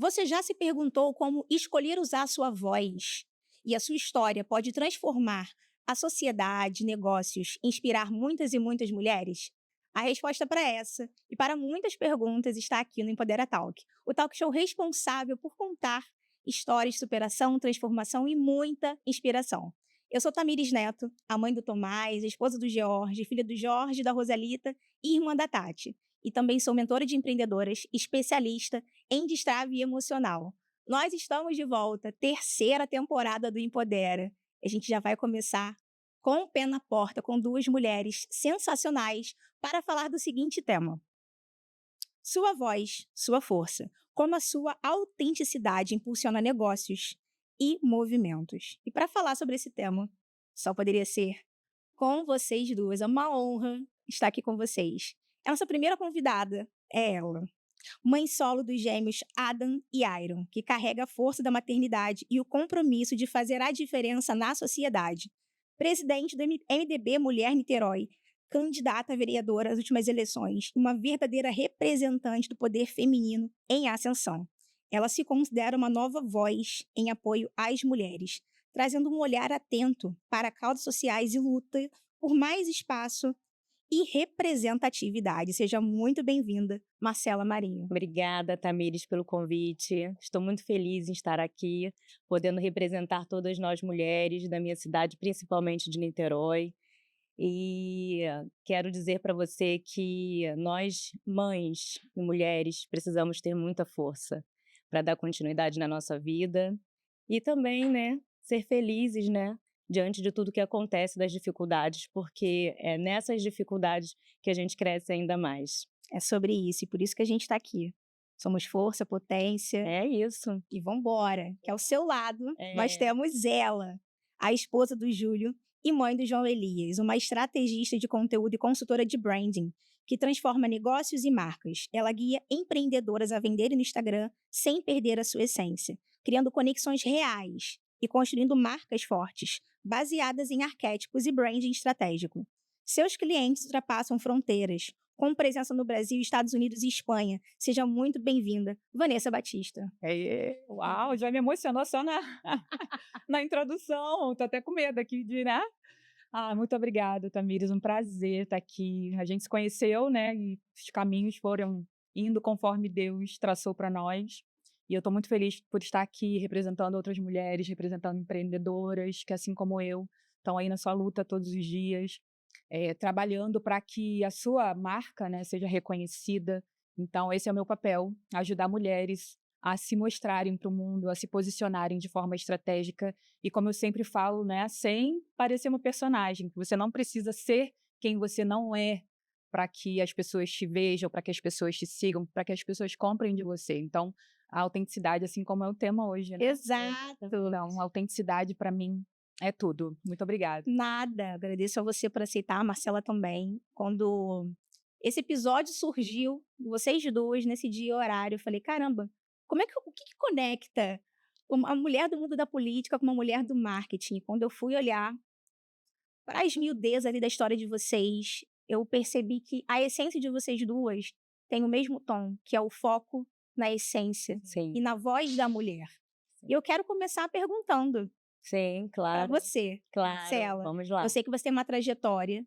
Você já se perguntou como escolher usar a sua voz e a sua história pode transformar a sociedade, negócios, inspirar muitas e muitas mulheres? A resposta para essa e para muitas perguntas está aqui no Empodera Talk, o talk show responsável por contar histórias de superação, transformação e muita inspiração. Eu sou Tamires Neto, a mãe do Tomás, esposa do George, filha do Jorge, da Rosalita e irmã da Tati. E também sou mentora de empreendedoras, especialista em destrave emocional. Nós estamos de volta, terceira temporada do Empodera. A gente já vai começar com o pé na porta, com duas mulheres sensacionais para falar do seguinte tema: sua voz, sua força, como a sua autenticidade impulsiona negócios e movimentos. E para falar sobre esse tema, só poderia ser com vocês duas. É uma honra estar aqui com vocês. A nossa primeira convidada é ela, mãe solo dos gêmeos Adam e Iron, que carrega a força da maternidade e o compromisso de fazer a diferença na sociedade. Presidente do MDB Mulher Niterói, candidata a vereadora às últimas eleições, uma verdadeira representante do poder feminino em ascensão. Ela se considera uma nova voz em apoio às mulheres, trazendo um olhar atento para causas sociais e luta por mais espaço e representatividade. Seja muito bem-vinda, Marcela Marinho. Obrigada, Tamires, pelo convite. Estou muito feliz em estar aqui, podendo representar todas nós mulheres da minha cidade, principalmente de Niterói. E quero dizer para você que nós, mães e mulheres, precisamos ter muita força para dar continuidade na nossa vida e também, né, ser felizes, né, diante de tudo que acontece, das dificuldades, porque é nessas dificuldades que a gente cresce ainda mais. É sobre isso, e por isso que a gente está aqui. Somos força, potência. É isso. E vambora, que ao seu lado nós É. temos ela, a esposa do Júlio e mãe do João Elias, uma estrategista de conteúdo e consultora de branding, que transforma negócios e marcas. Ela guia empreendedoras a venderem no Instagram sem perder a sua essência, criando conexões reais e construindo marcas fortes, baseadas em arquétipos e branding estratégico. Seus clientes ultrapassam fronteiras, com presença no Brasil, Estados Unidos e Espanha. Seja muito bem-vinda, Vanessa Batista. Uau, já me emocionou só na, na introdução. Tô até com medo aqui de, né? Muito obrigada, Tamires. Um prazer estar aqui. A gente se conheceu, né? E os caminhos foram indo conforme Deus traçou para nós. E eu estou muito feliz por estar aqui representando outras mulheres, representando empreendedoras que, assim como eu, estão aí na sua luta todos os dias. Trabalhando para que a sua marca, né, seja reconhecida. Então, esse é o meu papel, ajudar mulheres a se mostrarem para o mundo, a se posicionarem de forma estratégica. E como eu sempre falo, né, sem parecer uma personagem, você não precisa ser quem você não é para que as pessoas te vejam, para que as pessoas te sigam, para que as pessoas comprem de você. Então, a autenticidade, assim como é o tema hoje, né? Exato. Então, a autenticidade, para mim, é tudo. Muito obrigada. Nada. Agradeço a você por aceitar, a Marcela também. Quando esse episódio surgiu, vocês duas, nesse dia e horário, eu falei, caramba, o que conecta uma mulher do mundo da política com uma mulher do marketing? Quando eu fui olhar para as miudezas ali da história de vocês, eu percebi que a essência de vocês duas tem o mesmo tom, que é o foco na essência Sim. e na voz da mulher. E eu quero começar perguntando Sim, para claro. você, Claro, Marcela. vamos lá. Eu sei que você tem uma trajetória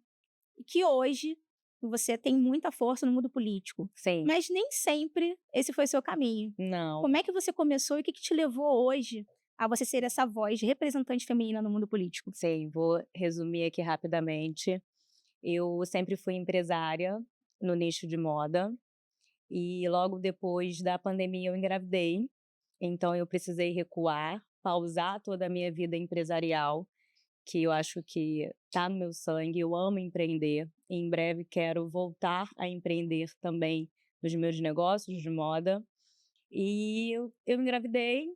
e que hoje você tem muita força no mundo político, Sim. mas nem sempre esse foi seu caminho. Não. Como é que você começou e o que te levou hoje a você ser essa voz representante feminina no mundo político? Sim, vou resumir aqui rapidamente. Eu sempre fui empresária no nicho de moda e logo depois da pandemia eu engravidei. Então eu precisei recuar, pausar toda a minha vida empresarial, que eu acho que está no meu sangue. Eu amo empreender. E em breve quero voltar a empreender também nos meus negócios de moda. E eu engravidei,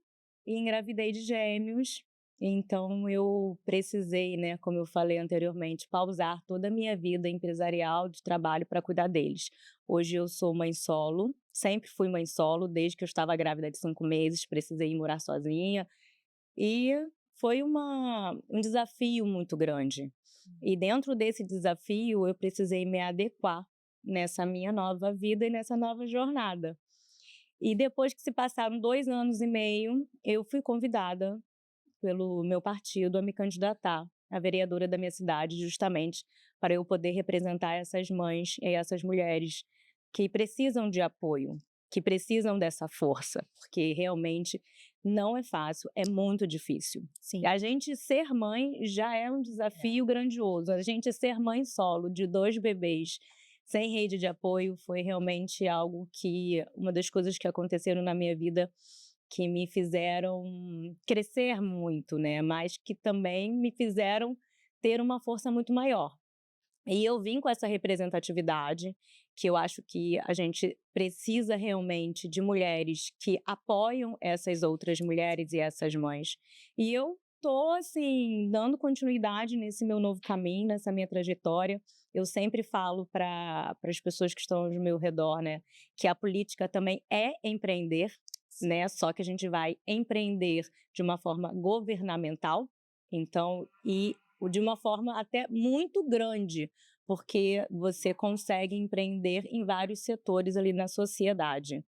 e engravidei de gêmeos. Então eu precisei, né, como eu falei anteriormente, pausar toda a minha vida empresarial de trabalho para cuidar deles. Hoje eu sou mãe solo, sempre fui mãe solo, desde que eu estava grávida de 5 meses, precisei ir morar sozinha. E foi um desafio muito grande. E dentro desse desafio eu precisei me adequar nessa minha nova vida e nessa nova jornada. E depois que se passaram 2 anos e meio, eu fui convidada pelo meu partido a me candidatar à vereadora da minha cidade, justamente para eu poder representar essas mães e essas mulheres que precisam de apoio, que precisam dessa força, porque realmente não é fácil, é muito difícil. Sim. A gente ser mãe já é um desafio grandioso. A gente ser mãe solo de 2 bebês sem rede de apoio foi realmente algo que uma das coisas que aconteceram na minha vida que me fizeram crescer muito, né, mas que também me fizeram ter uma força muito maior. E eu vim com essa representatividade, que eu acho que a gente precisa realmente de mulheres que apoiam essas outras mulheres e essas mães. E eu tô, assim, dando continuidade nesse meu novo caminho, nessa minha trajetória. Eu sempre falo para as pessoas que estão ao meu redor, né, que a política também é empreender, né, só que a gente vai empreender de uma forma governamental, então, de uma forma até muito grande, porque você consegue empreender em vários setores ali na sociedade.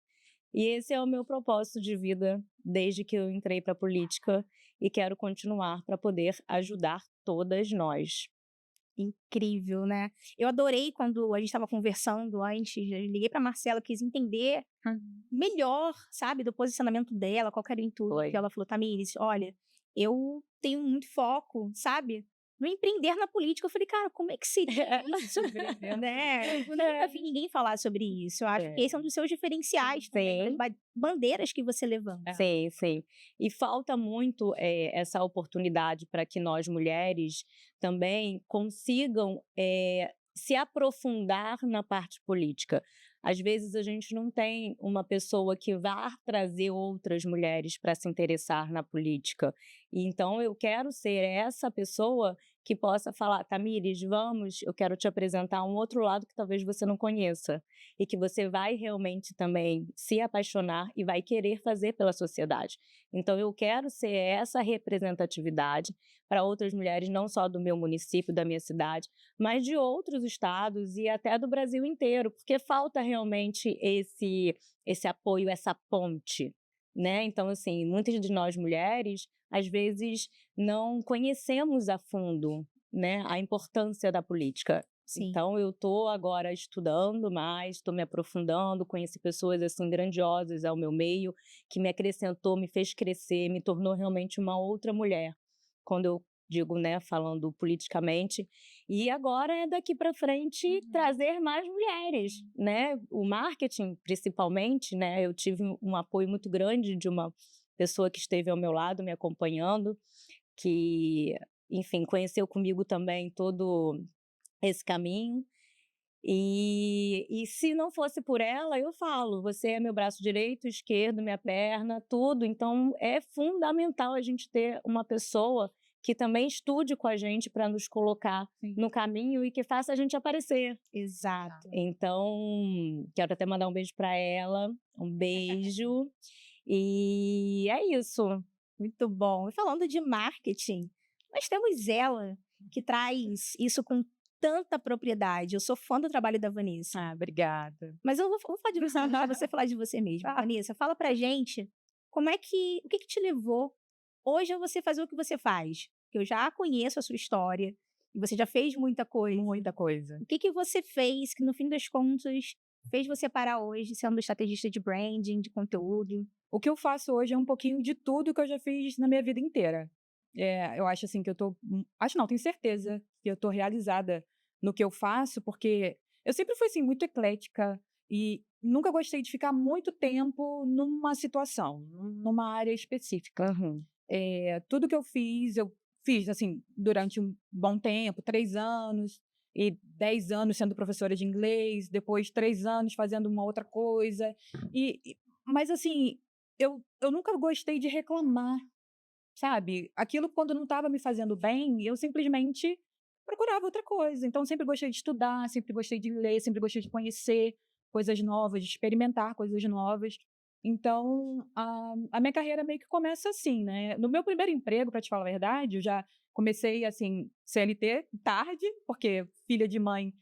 E esse é o meu propósito de vida desde que eu entrei para a política e quero continuar para poder ajudar todas nós. Incrível, né? Eu adorei quando a gente estava conversando antes, eu liguei para Marcela, quis entender melhor, sabe, do posicionamento dela, qual que era o intuito. Foi. Que ela falou, Tamires, olha, eu tenho muito foco, sabe, no empreender na política. Eu falei, cara, como é que seria isso? Né? Eu nunca vi ninguém falar sobre isso. Eu acho que esse é um dos seus diferenciais também, Sim. das bandeiras que você levanta. Sim, sim. E falta muito essa oportunidade para que nós mulheres também consigam se aprofundar na parte política. Às vezes a gente não tem uma pessoa que vá trazer outras mulheres para se interessar na política. E então eu quero ser essa pessoa que possa falar, Tamires, vamos, eu quero te apresentar um outro lado que talvez você não conheça e que você vai realmente também se apaixonar e vai querer fazer pela sociedade. Então eu quero ser essa representatividade para outras mulheres, não só do meu município, da minha cidade, mas de outros estados e até do Brasil inteiro, porque falta realmente esse apoio, essa ponte, né? Então, assim, muitas de nós mulheres, às vezes, não conhecemos a fundo, né, a importância da política. Sim. Então, eu estou agora estudando mais, estou me aprofundando, conheci pessoas assim grandiosas ao meu meio, que me acrescentou, me fez crescer, me tornou realmente uma outra mulher. Quando eu digo, né, falando politicamente, e agora é daqui para frente trazer mais mulheres, né? O marketing, principalmente, né? Eu tive um apoio muito grande de uma pessoa que esteve ao meu lado, me acompanhando, que, enfim, conheceu comigo também todo esse caminho. E se não fosse por ela, eu falo, você é meu braço direito, esquerdo, minha perna, tudo. Então, é fundamental a gente ter uma pessoa que também estude com a gente para nos colocar no caminho e que faça a gente aparecer. Exato. Então, quero até mandar um beijo para ela, um beijo. E é isso. Muito bom. E falando de marketing, nós temos ela, que traz isso com tanta propriedade. Eu sou fã do trabalho da Vanessa. Ah, obrigada. Mas eu vou falar de você, deixa você falar de você mesma. Vanessa, fala pra gente o que te levou hoje a você fazer o que você faz? Porque eu já conheço a sua história e você já fez muita coisa. Muita coisa. O que você fez que, no fim das contas, fez você parar hoje sendo estrategista de branding, de conteúdo? O que eu faço hoje é um pouquinho de tudo que eu já fiz na minha vida inteira. Eu acho assim que eu tô. Acho não, tenho certeza que eu tô realizada no que eu faço, porque eu sempre fui assim, muito eclética e nunca gostei de ficar muito tempo numa situação, numa área específica. Tudo que eu fiz assim, durante um bom tempo, 3 anos, e 10 anos sendo professora de inglês, depois 3 anos fazendo uma outra coisa. Mas assim, eu nunca gostei de reclamar, sabe? Aquilo quando não estava me fazendo bem, eu simplesmente procurava outra coisa. Então sempre gostei de estudar, sempre gostei de ler, sempre gostei de conhecer coisas novas, de experimentar coisas novas. Então, a minha carreira meio que começa assim, né? No meu primeiro emprego, para te falar a verdade, eu já comecei assim, CLT tarde, porque filha de mãe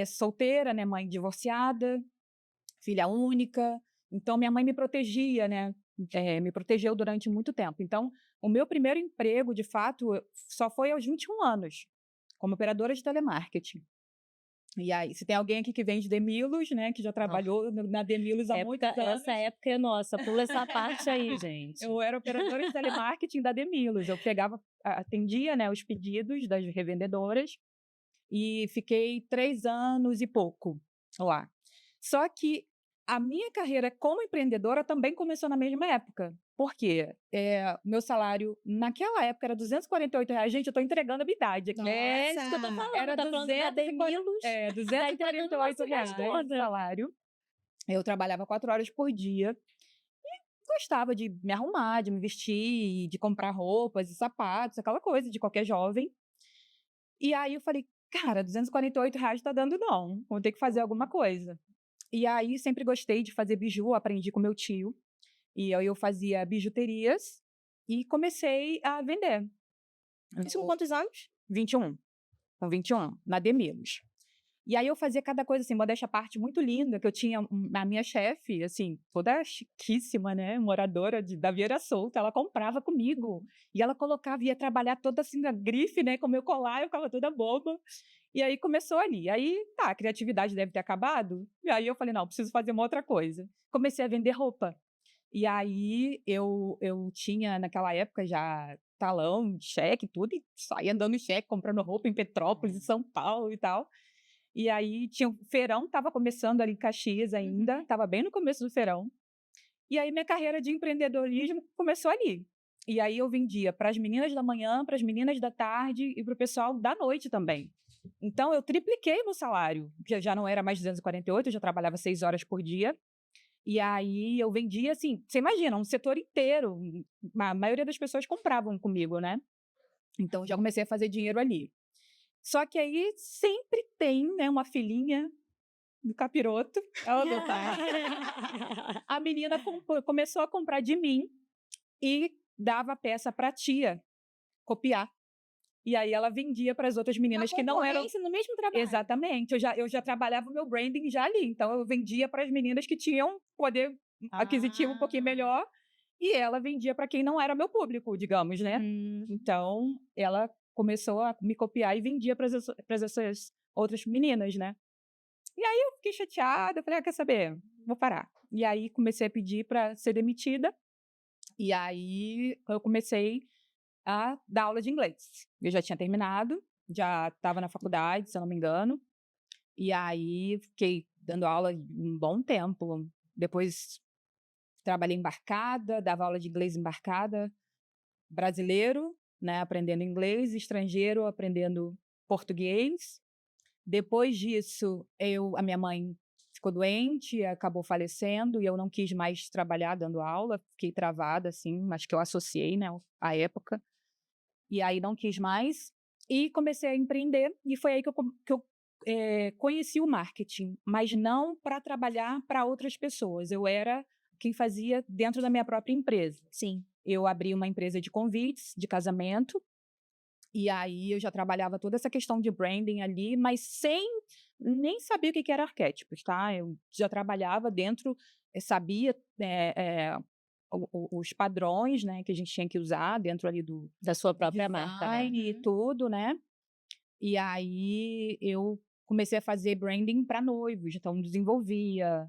solteira, né, mãe divorciada, filha única. Então, minha mãe me protegia, né? Me protegeu durante muito tempo. Então, o meu primeiro emprego, de fato, só foi aos 21 anos, como operadora de telemarketing. E aí, se tem alguém aqui que vende Demilos, né, que já trabalhou na Demilos há muitos anos. Essa época é nossa, pula essa parte aí, gente. Eu era operadora de telemarketing da Demilos. Eu atendia, né, os pedidos das revendedoras e fiquei 3 anos e pouco lá. Só que a minha carreira como empreendedora também começou na mesma época. Por quê? Meu salário naquela época era R$ 248. Gente, eu tô entregando a minha idade aqui. É isso que eu tô Nossa! falando, Era tá falando da Demilos, tá entregando nossa R$ 248 idade o toda. salário. Eu trabalhava 4 horas por dia e gostava de me arrumar, de me vestir, de comprar roupas e sapatos, aquela coisa de qualquer jovem. E aí eu falei, cara, R$ 248 tá dando não, vou ter que fazer alguma coisa. E aí sempre gostei de fazer biju, aprendi com meu tio. E aí eu fazia bijuterias e comecei a vender. Isso com quantos anos? 21. Com 21, na Demilos. E aí eu fazia cada coisa, assim, modéstia à parte, muito linda, que eu tinha a minha chefe, assim, toda chiquíssima, né, moradora da Vieira Solta, ela comprava comigo. E ela colocava, ia trabalhar toda assim, na grife, né, com meu colar, eu ficava toda boba. E aí começou ali. Aí, tá, a criatividade deve ter acabado. E aí eu falei, não, preciso fazer uma outra coisa. Comecei a vender roupa. E aí eu tinha, naquela época, já talão, cheque, tudo, e saía andando cheque, comprando roupa em Petrópolis, em São Paulo e tal. E aí o feirão estava começando ali em Caxias ainda, estava bem no começo do feirão. E aí minha carreira de empreendedorismo começou ali. E aí eu vendia para as meninas da manhã, para as meninas da tarde e para o pessoal da noite também. Então eu tripliquei meu salário, que já não era mais 248, eu já trabalhava 6 horas por dia. E aí eu vendia, assim, você imagina, um setor inteiro. A maioria das pessoas compravam comigo, né? Então já comecei a fazer dinheiro ali. Só que aí sempre tem, né, uma filhinha do capiroto. Oh, meu pai. A menina começou a comprar de mim e dava a peça para a tia copiar. E aí ela vendia para as outras meninas que não eram. No mesmo trabalho. Exatamente. Eu já trabalhava o meu branding já ali. Então eu vendia para as meninas que tinham poder aquisitivo um pouquinho melhor. E ela vendia para quem não era meu público, digamos, né? Então ela começou a me copiar e vendia para essas outras meninas, né? E aí eu fiquei chateada, falei, quer saber? Vou parar. E aí comecei a pedir para ser demitida. E aí eu comecei a dar aula de inglês. Eu já tinha terminado, já estava na faculdade, se eu não me engano. E aí fiquei dando aula um bom tempo. Depois trabalhei embarcada, dava aula de inglês embarcada, brasileiro, né, aprendendo inglês, estrangeiro aprendendo português. Depois disso, a minha mãe ficou doente, acabou falecendo, e eu não quis mais trabalhar dando aula, fiquei travada, assim, mas que eu associei, né, à época. E aí não quis mais, e comecei a empreender, e foi aí que eu conheci o marketing, mas não para trabalhar para outras pessoas. Eu era quem fazia dentro da minha própria empresa. Sim. Eu abri uma empresa de convites, de casamento, e aí eu já trabalhava toda essa questão de branding ali, mas sem nem saber o que era arquétipos, tá? Eu já trabalhava dentro, sabia os padrões, né, que a gente tinha que usar dentro ali da sua própria marca, né? e tudo, né? E aí eu comecei a fazer branding para noivos, então desenvolvia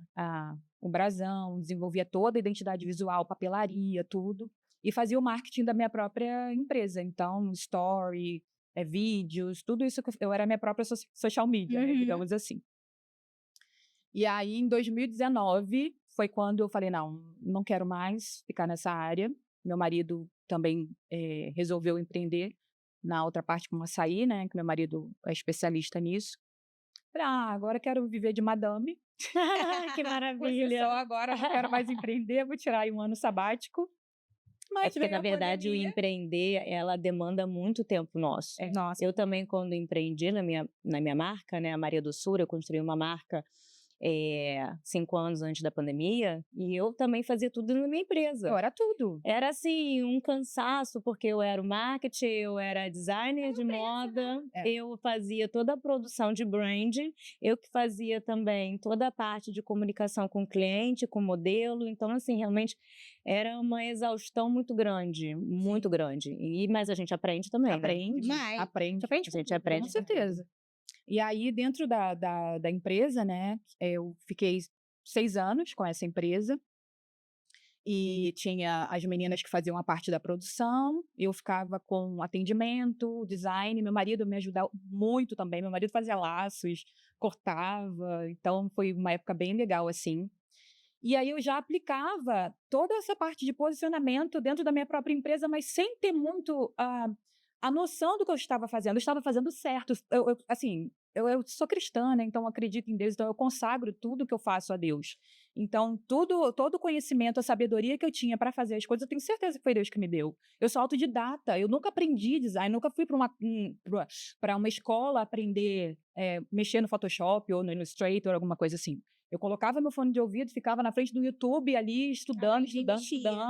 o brasão, desenvolvia toda a identidade visual, papelaria, tudo. E fazia o marketing da minha própria empresa. Então, story, vídeos, tudo isso que eu era a minha própria social media, né, digamos assim. E aí, em 2019, foi quando eu falei, não quero mais ficar nessa área. Meu marido também resolveu empreender na outra parte com açaí, né, que meu marido é especialista nisso. Falei, agora quero viver de madame. Que maravilha! Só agora não quero mais empreender, vou tirar aí um ano sabático. Mas porque, na verdade, o empreender, ela demanda muito tempo nosso. Nossa. Eu também, quando empreendi na minha marca, né, a Maria do Sul, eu construí uma marca 5 anos antes da pandemia, e eu também fazia tudo na minha empresa. Era tudo. Era assim, um cansaço, porque eu era o marketing, eu era designer de moda, eu fazia toda a produção de brand, eu que fazia também toda a parte de comunicação com o cliente, com o modelo. Então, assim, realmente era uma exaustão muito grande, muito grande. Mas a gente aprende também, né? Aprende, Demais. aprende. A gente aprende Com certeza. E aí, dentro da empresa, né, eu fiquei 6 anos com essa empresa e tinha as meninas que faziam a parte da produção, eu ficava com atendimento, design, meu marido me ajudava muito também, meu marido fazia laços, cortava, então foi uma época bem legal, assim. E aí eu já aplicava toda essa parte de posicionamento dentro da minha própria empresa, mas sem ter muito a noção do que eu estava fazendo. Eu estava fazendo certo. Eu sou cristã, né? Então eu acredito em Deus, então eu consagro tudo que eu faço a Deus. Então, todo o conhecimento, a sabedoria que eu tinha para fazer as coisas, eu tenho certeza que foi Deus que me deu. Eu sou autodidata, eu nunca aprendi design, nunca fui para uma escola aprender mexer no Photoshop ou no Illustrator, alguma coisa assim. Eu colocava meu fone de ouvido, ficava na frente do YouTube ali, estudando.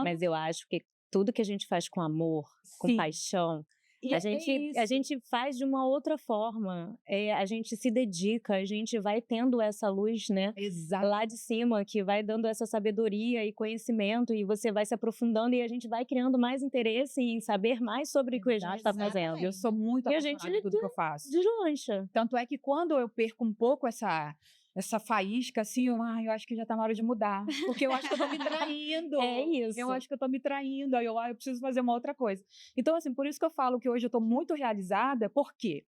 Mas eu acho que tudo que a gente faz com amor, com Sim. paixão, E a isso. gente faz de uma outra forma. A gente se dedica, a gente vai tendo essa luz, né? Exato. Lá de cima, que vai dando essa sabedoria e conhecimento, e você vai se aprofundando e a gente vai criando mais interesse em saber mais sobre o que a gente está fazendo. Eu sou muito E a apaixonada gente por tudo que eu faço. deslancha. Tanto é que quando eu perco um pouco essa faísca, assim, eu acho que já tá na hora de mudar. Porque eu acho que eu tô me traindo. É isso. Eu acho que eu tô me traindo. Aí eu preciso fazer uma outra coisa. Então, assim, por isso que eu falo que hoje eu tô muito realizada, porque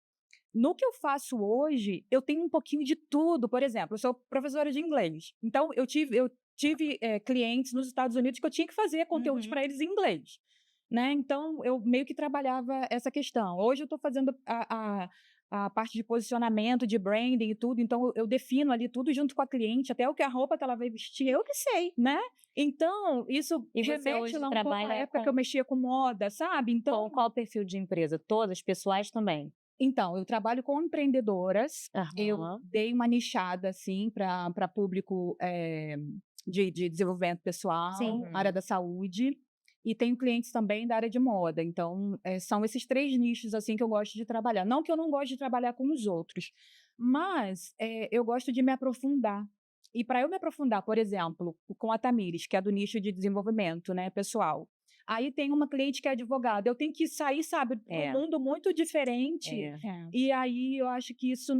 no que eu faço hoje, eu tenho um pouquinho de tudo. Por exemplo, eu sou professora de inglês. Então, eu tive clientes nos Estados Unidos que eu tinha que fazer conteúdos para eles em inglês. Né? Então, eu meio que trabalhava essa questão. Hoje eu estou fazendo a parte de posicionamento, de branding e tudo, então eu defino ali tudo junto com a cliente, até a roupa que ela vai vestir, eu que sei, né? Então, isso remete lá um pouco à época que eu mexia com moda, sabe? Então, com qual perfil de empresa? Todas, pessoais também? Então, eu trabalho com empreendedoras, eu dei uma nichada, assim, para público de desenvolvimento pessoal, área da saúde, e tenho clientes também da área de moda. Então, são esses 3 nichos assim que eu gosto de trabalhar. Não que eu não goste de trabalhar com os outros, mas eu gosto de me aprofundar. E para eu me aprofundar, por exemplo, com a Tamires, que é do nicho de desenvolvimento, né, pessoal. Aí tem uma cliente que é advogada. Eu tenho que sair, sabe, um mundo muito diferente. E aí eu acho que isso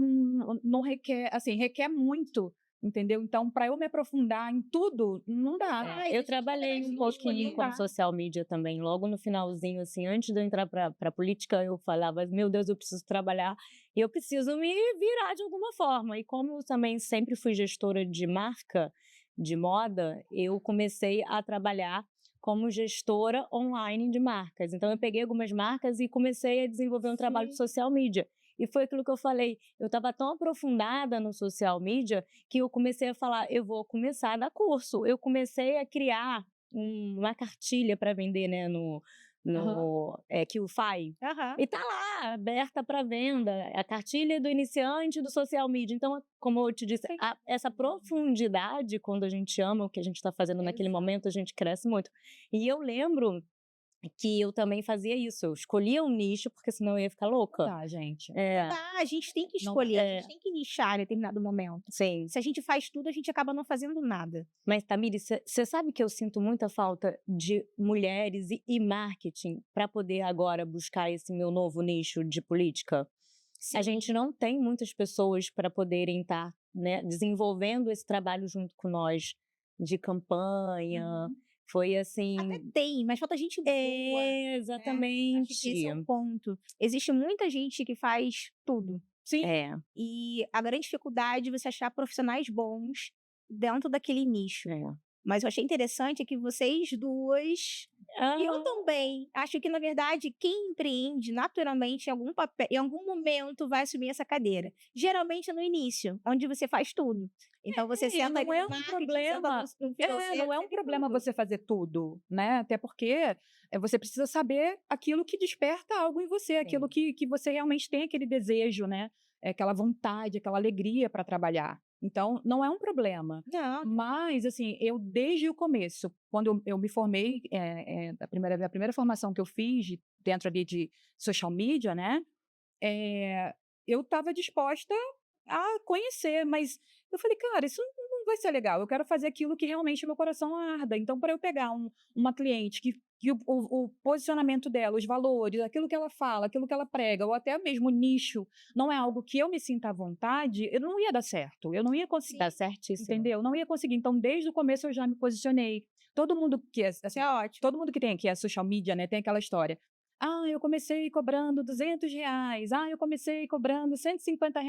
não requer, assim, requer muito. Entendeu? Então, para eu me aprofundar em tudo, não dá. Eu trabalhei um pouquinho com social media também. Logo no finalzinho, assim, antes de eu entrar para política, eu falava, meu Deus, eu preciso trabalhar e eu preciso me virar de alguma forma. E como eu também sempre fui gestora de marca, de moda, eu comecei a trabalhar como gestora online de marcas. Então, eu peguei algumas marcas e comecei a desenvolver um trabalho de social media. E foi aquilo que eu falei, eu estava tão aprofundada no social media que eu comecei a falar, eu vou começar a dar curso. Eu comecei a criar uma cartilha para vender, né, no QFI. E tá lá, aberta para venda, a cartilha do iniciante do social media. Então, como eu te disse, essa profundidade, quando a gente ama o que a gente está fazendo naquele momento, a gente cresce muito. E eu lembro que eu também fazia isso, eu escolhia um nicho, porque senão eu ia ficar louca. Tá, gente. A gente tem que escolher, a gente tem que nichar em determinado momento. Sim. Se a gente faz tudo, a gente acaba não fazendo nada. Mas, Tamires, você sabe que eu sinto muita falta de mulheres e marketing para poder agora buscar esse meu novo nicho de política? Sim. A gente não tem muitas pessoas para poderem estar, né, desenvolvendo esse trabalho junto com nós, de campanha. Foi assim. Até tem, mas falta gente boa. Exatamente. Acho que esse é o ponto. Existe muita gente que faz tudo. Sim. E a grande dificuldade é você achar profissionais bons dentro daquele nicho. Mas eu achei interessante que vocês duas, e eu também, acho que, na verdade, quem empreende naturalmente em algum momento vai assumir essa cadeira. Geralmente é no início, onde você faz tudo. Então você senta ali no marketing, não é um problema você fazer tudo, né? Até porque você precisa saber aquilo que desperta algo em você, aquilo que você realmente tem aquele desejo, né? Aquela vontade, aquela alegria para trabalhar. Então, não é um problema. Não, Mas, assim, eu desde o começo, quando eu me formei, a primeira formação que eu fiz dentro ali de social media, né? Eu estava disposta a conhecer, mas eu falei, cara, isso não vai ser legal. Eu quero fazer aquilo que realmente meu coração arda. Então, para eu pegar uma cliente que o posicionamento dela, os valores, aquilo que ela fala, aquilo que ela prega, ou até mesmo o nicho, não é algo que eu me sinta à vontade, eu não ia dar certo. Eu não ia conseguir. Tá certíssimo. Entendeu? Eu não ia conseguir. Então, desde o começo eu já me posicionei. Todo mundo que isso é ótimo. todo mundo que tem aqui a social media, né, tem aquela história. Eu comecei cobrando R$ 200. Eu comecei cobrando R$ 150.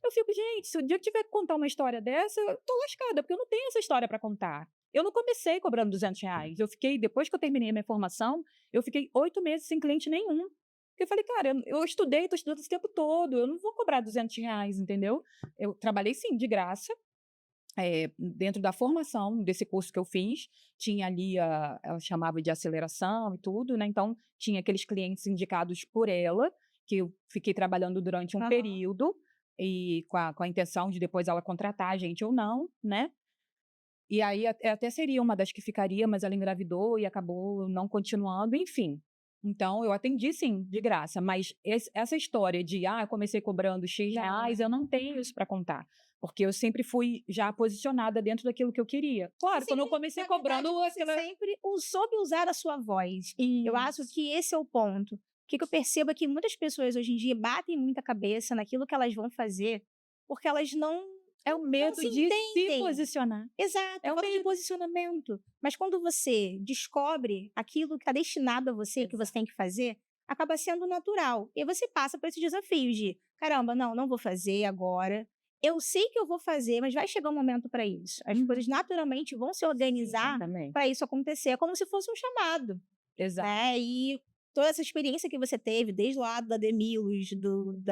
Eu fico, gente, se o dia que tiver que contar uma história dessa, eu tô lascada, porque eu não tenho essa história para contar. Eu não comecei cobrando R$ 200. Depois que eu terminei a minha formação, eu fiquei 8 meses sem cliente nenhum. Porque eu falei, cara, eu estudei, tô estudando esse tempo todo, eu não vou cobrar R$ 200, entendeu? Eu trabalhei, sim, de graça, dentro da formação desse curso que eu fiz, tinha ali, ela chamava de aceleração e tudo, né? Então, tinha aqueles clientes indicados por ela, que eu fiquei trabalhando durante um período, e com a intenção de depois ela contratar a gente ou não, né? E aí até seria uma das que ficaria, mas ela engravidou e acabou não continuando, enfim. Então, eu atendi, sim, de graça, mas essa história de, eu comecei cobrando X reais, eu não tenho isso para contar, porque eu sempre fui já posicionada dentro daquilo que eu queria. Claro, quando eu comecei Na verdade, cobrando... você sempre soube usar a sua voz. Eu acho que esse é o ponto. O que eu percebo é que muitas pessoas hoje em dia batem muita cabeça naquilo que elas vão fazer, porque elas não É o medo se de se entendem. posicionar. Exato, É o falta de medo. posicionamento. Mas quando você descobre aquilo que está destinado a você, que você tem que fazer, acaba sendo natural. E aí você passa por esse desafio de, caramba, não vou fazer agora. Eu sei que eu vou fazer, mas vai chegar um momento para isso. As coisas naturalmente vão se organizar Exatamente. para isso acontecer. É como se fosse um chamado, Exato. né? E toda essa experiência que você teve, desde lá do Ademilos,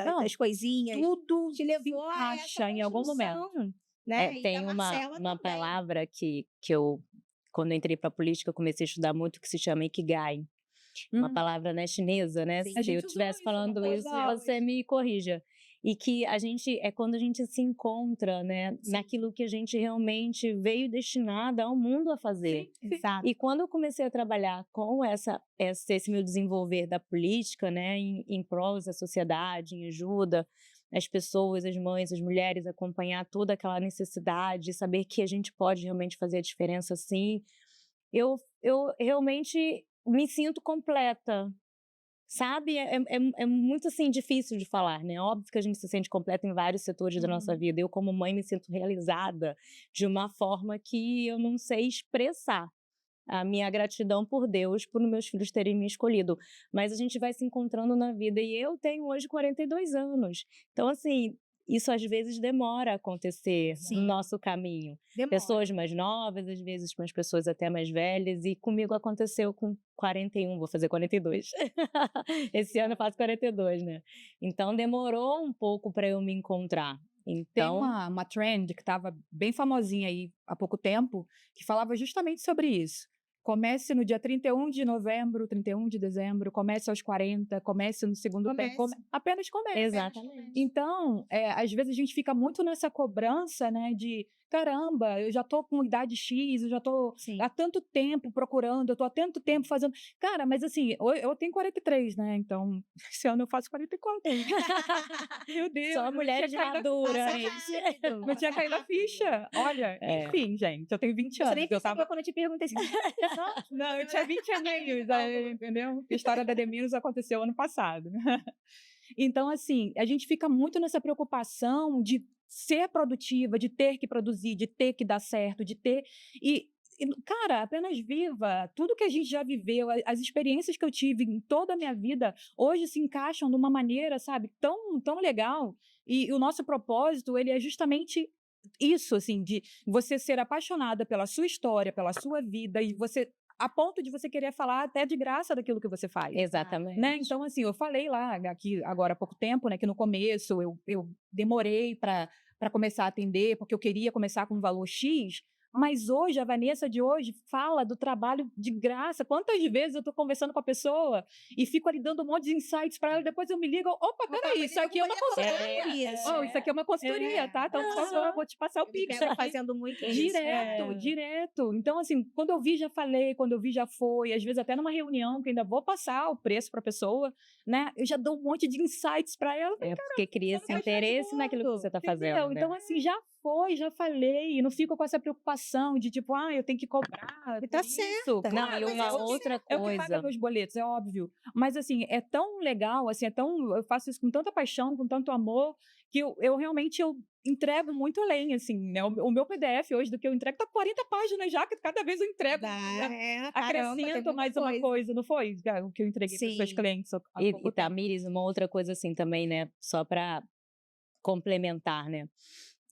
Não, das coisinhas, tudo te levou a essa encaixa em algum momento. construção, né? E da Tem uma Marcela também. palavra que eu, quando eu entrei para política, eu comecei a estudar muito, que se chama Ikigai. Uma palavra, né, chinesa, né? Sim. A Se eu gente usou estivesse isso, não falando foi? isso, você me corrija. E que é quando a gente se encontra, né, naquilo que a gente realmente veio destinada ao mundo a fazer. Exato. E quando eu comecei a trabalhar com esse meu desenvolver da política, né, em prol da sociedade, em ajuda as pessoas, as mães, as mulheres, acompanhar toda aquela necessidade, saber que a gente pode realmente fazer a diferença, sim, eu realmente me sinto completa. Sabe, é muito, assim, difícil de falar, né, óbvio que a gente se sente completa em vários setores da nossa vida. Eu, como mãe, me sinto realizada de uma forma que eu não sei expressar a minha gratidão por Deus, por meus filhos terem me escolhido. Mas a gente vai se encontrando na vida e eu tenho hoje 42 anos. Então, assim, isso às vezes demora a acontecer no nosso caminho. Demora. Pessoas mais novas, às vezes com as pessoas até mais velhas, e comigo aconteceu com 41, vou fazer 42. Esse ano eu faço 42, né? Então demorou um pouco para eu me encontrar. Tem Então, uma trend que estava bem famosinha aí há pouco tempo, que falava justamente sobre isso. Comece no dia 31 de novembro, 31 de dezembro, comece aos 40, comece no segundo tempo, apenas comece. exatamente. Então, às vezes a gente fica muito nessa cobrança, né, de caramba, eu já tô com idade X, eu já tô há tanto tempo procurando, eu tô há tanto tempo fazendo. Cara, mas assim, eu tenho 43, né? Então, esse ano eu faço 44. Meu Deus. Só mulheres maduras. Não tinha caído a ficha. Olha, enfim, gente, eu tenho 20 Você anos. nem percebeu quando eu te perguntei assim. Não, eu tinha 20 aninhos, entendeu? A história da Demilos aconteceu ano passado. Então, assim, a gente fica muito nessa preocupação de ser produtiva, de ter que produzir, de ter que dar certo, de ter... Cara, apenas viva. Tudo que a gente já viveu, as experiências que eu tive em toda a minha vida, hoje se encaixam de uma maneira, sabe, tão, tão legal. E o nosso propósito, ele é justamente isso, assim, de você ser apaixonada pela sua história, pela sua vida, e você... a ponto de você querer falar até de graça daquilo que você faz. Exatamente. Né? Então, assim, eu falei lá, aqui agora há pouco tempo, né, que no começo eu demorei para começar a atender, porque eu queria começar com um valor X, Mas hoje, a Vanessa de hoje fala do trabalho de graça. Quantas vezes eu estou conversando com a pessoa e fico ali dando um monte de insights para ela, e depois eu me ligo, opa, peraí, isso aqui é uma consultoria. Isso aqui é uma consultoria, tá? Então, por favor, eu vou te passar o Pix. Pego fazendo muito isso. Direto. Então, assim, quando eu vi, já falei, quando eu vi, já foi. Às vezes, até numa reunião, que ainda vou passar o preço para a pessoa, né? Eu já dou um monte de insights para ela. Porque cria esse interesse naquilo que você está fazendo, né? Então, assim, já foi, já falei. E não fico com essa preocupação de, tipo, eu tenho que cobrar. E tá certo. Não, e uma outra É o que paga coisa. meus boletos, é óbvio. Mas, assim, é tão legal, assim, eu faço isso com tanta paixão, com tanto amor, que eu realmente entrego muito além, assim, né? O meu PDF hoje do que eu entrego tá 40 páginas já, que cada vez eu entrego. Acrescento mais uma coisa, não foi? O que eu entreguei para os meus clientes. E Tamires, uma outra coisa assim também, né? Só para complementar, né?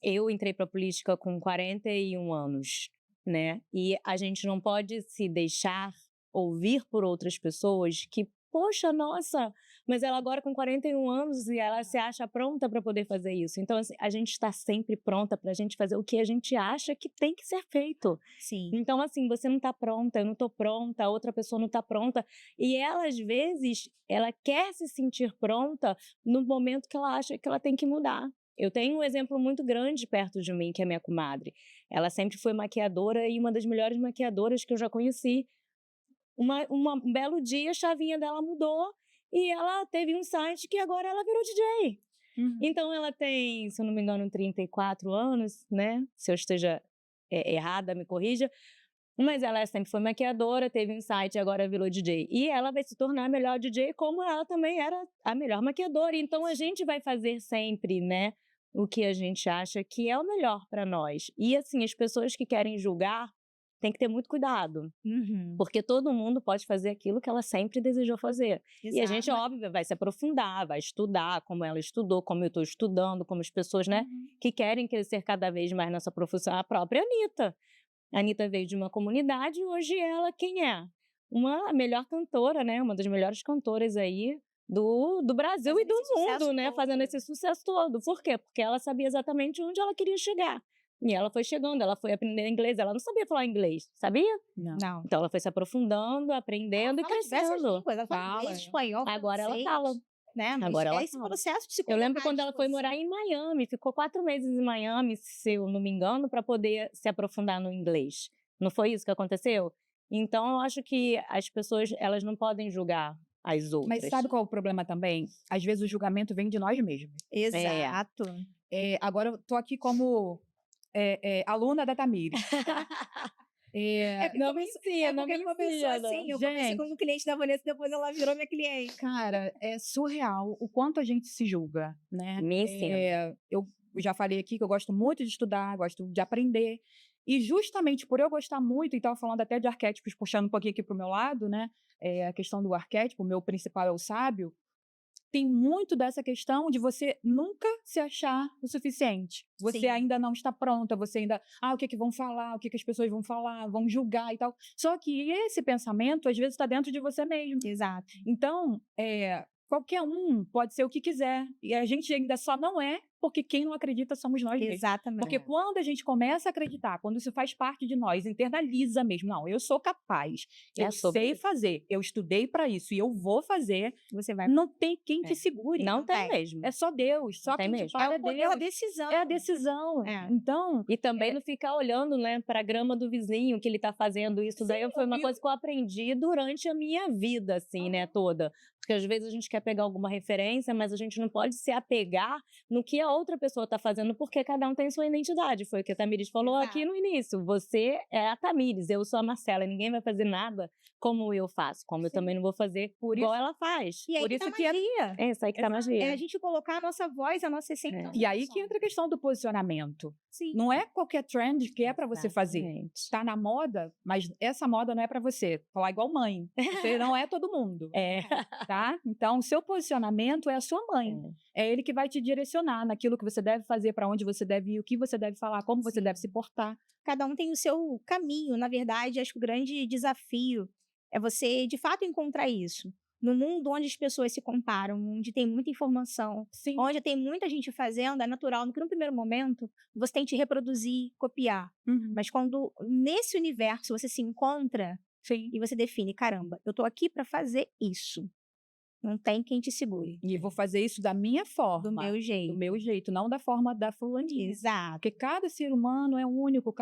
Eu entrei para a política com 41 anos, né? E a gente não pode se deixar ouvir por outras pessoas que, poxa, nossa, mas ela agora com 41 anos e ela se acha pronta para poder fazer isso. Então, assim, a gente está sempre pronta para a gente fazer o que a gente acha que tem que ser feito. Sim. Então, assim, você não está pronta, eu não estou pronta, a outra pessoa não está pronta. E ela, às vezes, ela quer se sentir pronta no momento que ela acha que ela tem que mudar. Eu tenho um exemplo muito grande perto de mim, que é a minha comadre. Ela sempre foi maquiadora e uma das melhores maquiadoras que eu já conheci. Um belo dia, a chavinha dela mudou e ela teve um site que agora ela virou DJ. Então, ela tem, se eu não me engano, 34 anos, né? Se eu esteja errada, me corrija. Mas ela sempre foi maquiadora, teve um site e agora virou DJ. E ela vai se tornar a melhor DJ como ela também era a melhor maquiadora. Então, a gente vai fazer sempre, né, o que a gente acha que é o melhor para nós. E, assim, as pessoas que querem julgar têm que ter muito cuidado. Porque todo mundo pode fazer aquilo que ela sempre desejou fazer. Exato. E a gente, óbvio, vai se aprofundar, vai estudar como ela estudou, como eu estou estudando, como as pessoas, né, que querem crescer cada vez mais nessa profissão. A própria Anitta. A Anitta veio de uma comunidade e hoje ela, quem é? A melhor cantora, né? Uma das melhores cantoras aí do Brasil e do mundo, né? Fazendo esse sucesso todo. Por quê? Porque ela sabia exatamente onde ela queria chegar. E ela foi chegando, ela foi aprendendo inglês. Ela não sabia falar inglês, sabia? Não. Então ela foi se aprofundando, aprendendo e crescendo. Ela fala inglês, espanhol, agora ela fala. Né? Agora ela esse processo de se Eu lembro quando ela foi morar em Miami, ficou 4 meses em Miami, se eu não me engano, para poder se aprofundar no inglês. Não foi isso que aconteceu? Então, eu acho que as pessoas, elas não podem julgar as outras. Mas sabe qual é o problema também? Às vezes o julgamento vem de nós mesmos. Exato. Agora eu tô aqui como aluna da Tamires. Não me ensina, não me ensina. Assim, eu comecei como cliente da Vanessa, depois ela virou minha cliente. Cara, é surreal o quanto a gente se julga, né? Me ensina. Eu já falei aqui que eu gosto muito de estudar, gosto de aprender. E justamente por eu gostar muito, e estava falando até de arquétipos, puxando um pouquinho aqui para o meu lado, né? A questão do arquétipo, o meu principal é o sábio. Tem muito dessa questão de você nunca se achar o suficiente. Você ainda não está pronta, você ainda... o que vão falar, o que as pessoas vão falar, vão julgar e tal. Só que esse pensamento, às vezes, está dentro de você mesmo. Exato. Então, qualquer um pode ser o que quiser. E a gente ainda só não é, porque quem não acredita somos nós mesmos. Exatamente. Porque quando a gente começa a acreditar, quando isso faz parte de nós, internaliza mesmo. Não, eu sou capaz, eu sei fazer, eu estudei para isso e eu vou fazer. Você vai... Não tem quem te segure. Não tem mesmo. É só Deus. Só quem te para é Deus. É a decisão. É a decisão. Então... E também não ficar olhando, né, para a grama do vizinho, que ele está fazendo isso. Daí foi uma coisa que eu aprendi durante a minha vida, assim, né, toda. Porque às vezes a gente quer pegar alguma referência, mas a gente não pode se apegar no que a outra pessoa está fazendo, porque cada um tem sua identidade. Foi o que a Tamires falou aqui no início. Você é a Tamires, eu sou a Marcela. Ninguém vai fazer nada como eu faço, como eu também não vou fazer igual ela faz. E aí por isso que magia. isso aí que tá magia. É a gente colocar a nossa voz, a nossa essência. E aí que entra a questão do posicionamento. Não é qualquer trend que é para você fazer. Está na moda, mas essa moda não é para você. Falar igual mãe. Você não é todo mundo. Tá? Então, o seu posicionamento é a sua mãe. É ele que vai te direcionar naquilo que você deve fazer, para onde você deve ir, o que você deve falar, como você deve se portar. Cada um tem o seu caminho. Na verdade, acho que o grande desafio é você, de fato, encontrar isso. No mundo onde as pessoas se comparam, onde tem muita informação, Sim. onde tem muita gente fazendo, é natural que no primeiro momento você tente reproduzir, copiar. Uhum. Mas quando nesse universo você se encontra Sim. e você define, caramba, eu tô aqui para fazer isso. Não tem quem te segure. E vou fazer isso da minha forma. Do meu jeito. Do meu jeito, não da forma da fulaninha. Exato. Porque cada ser humano é único,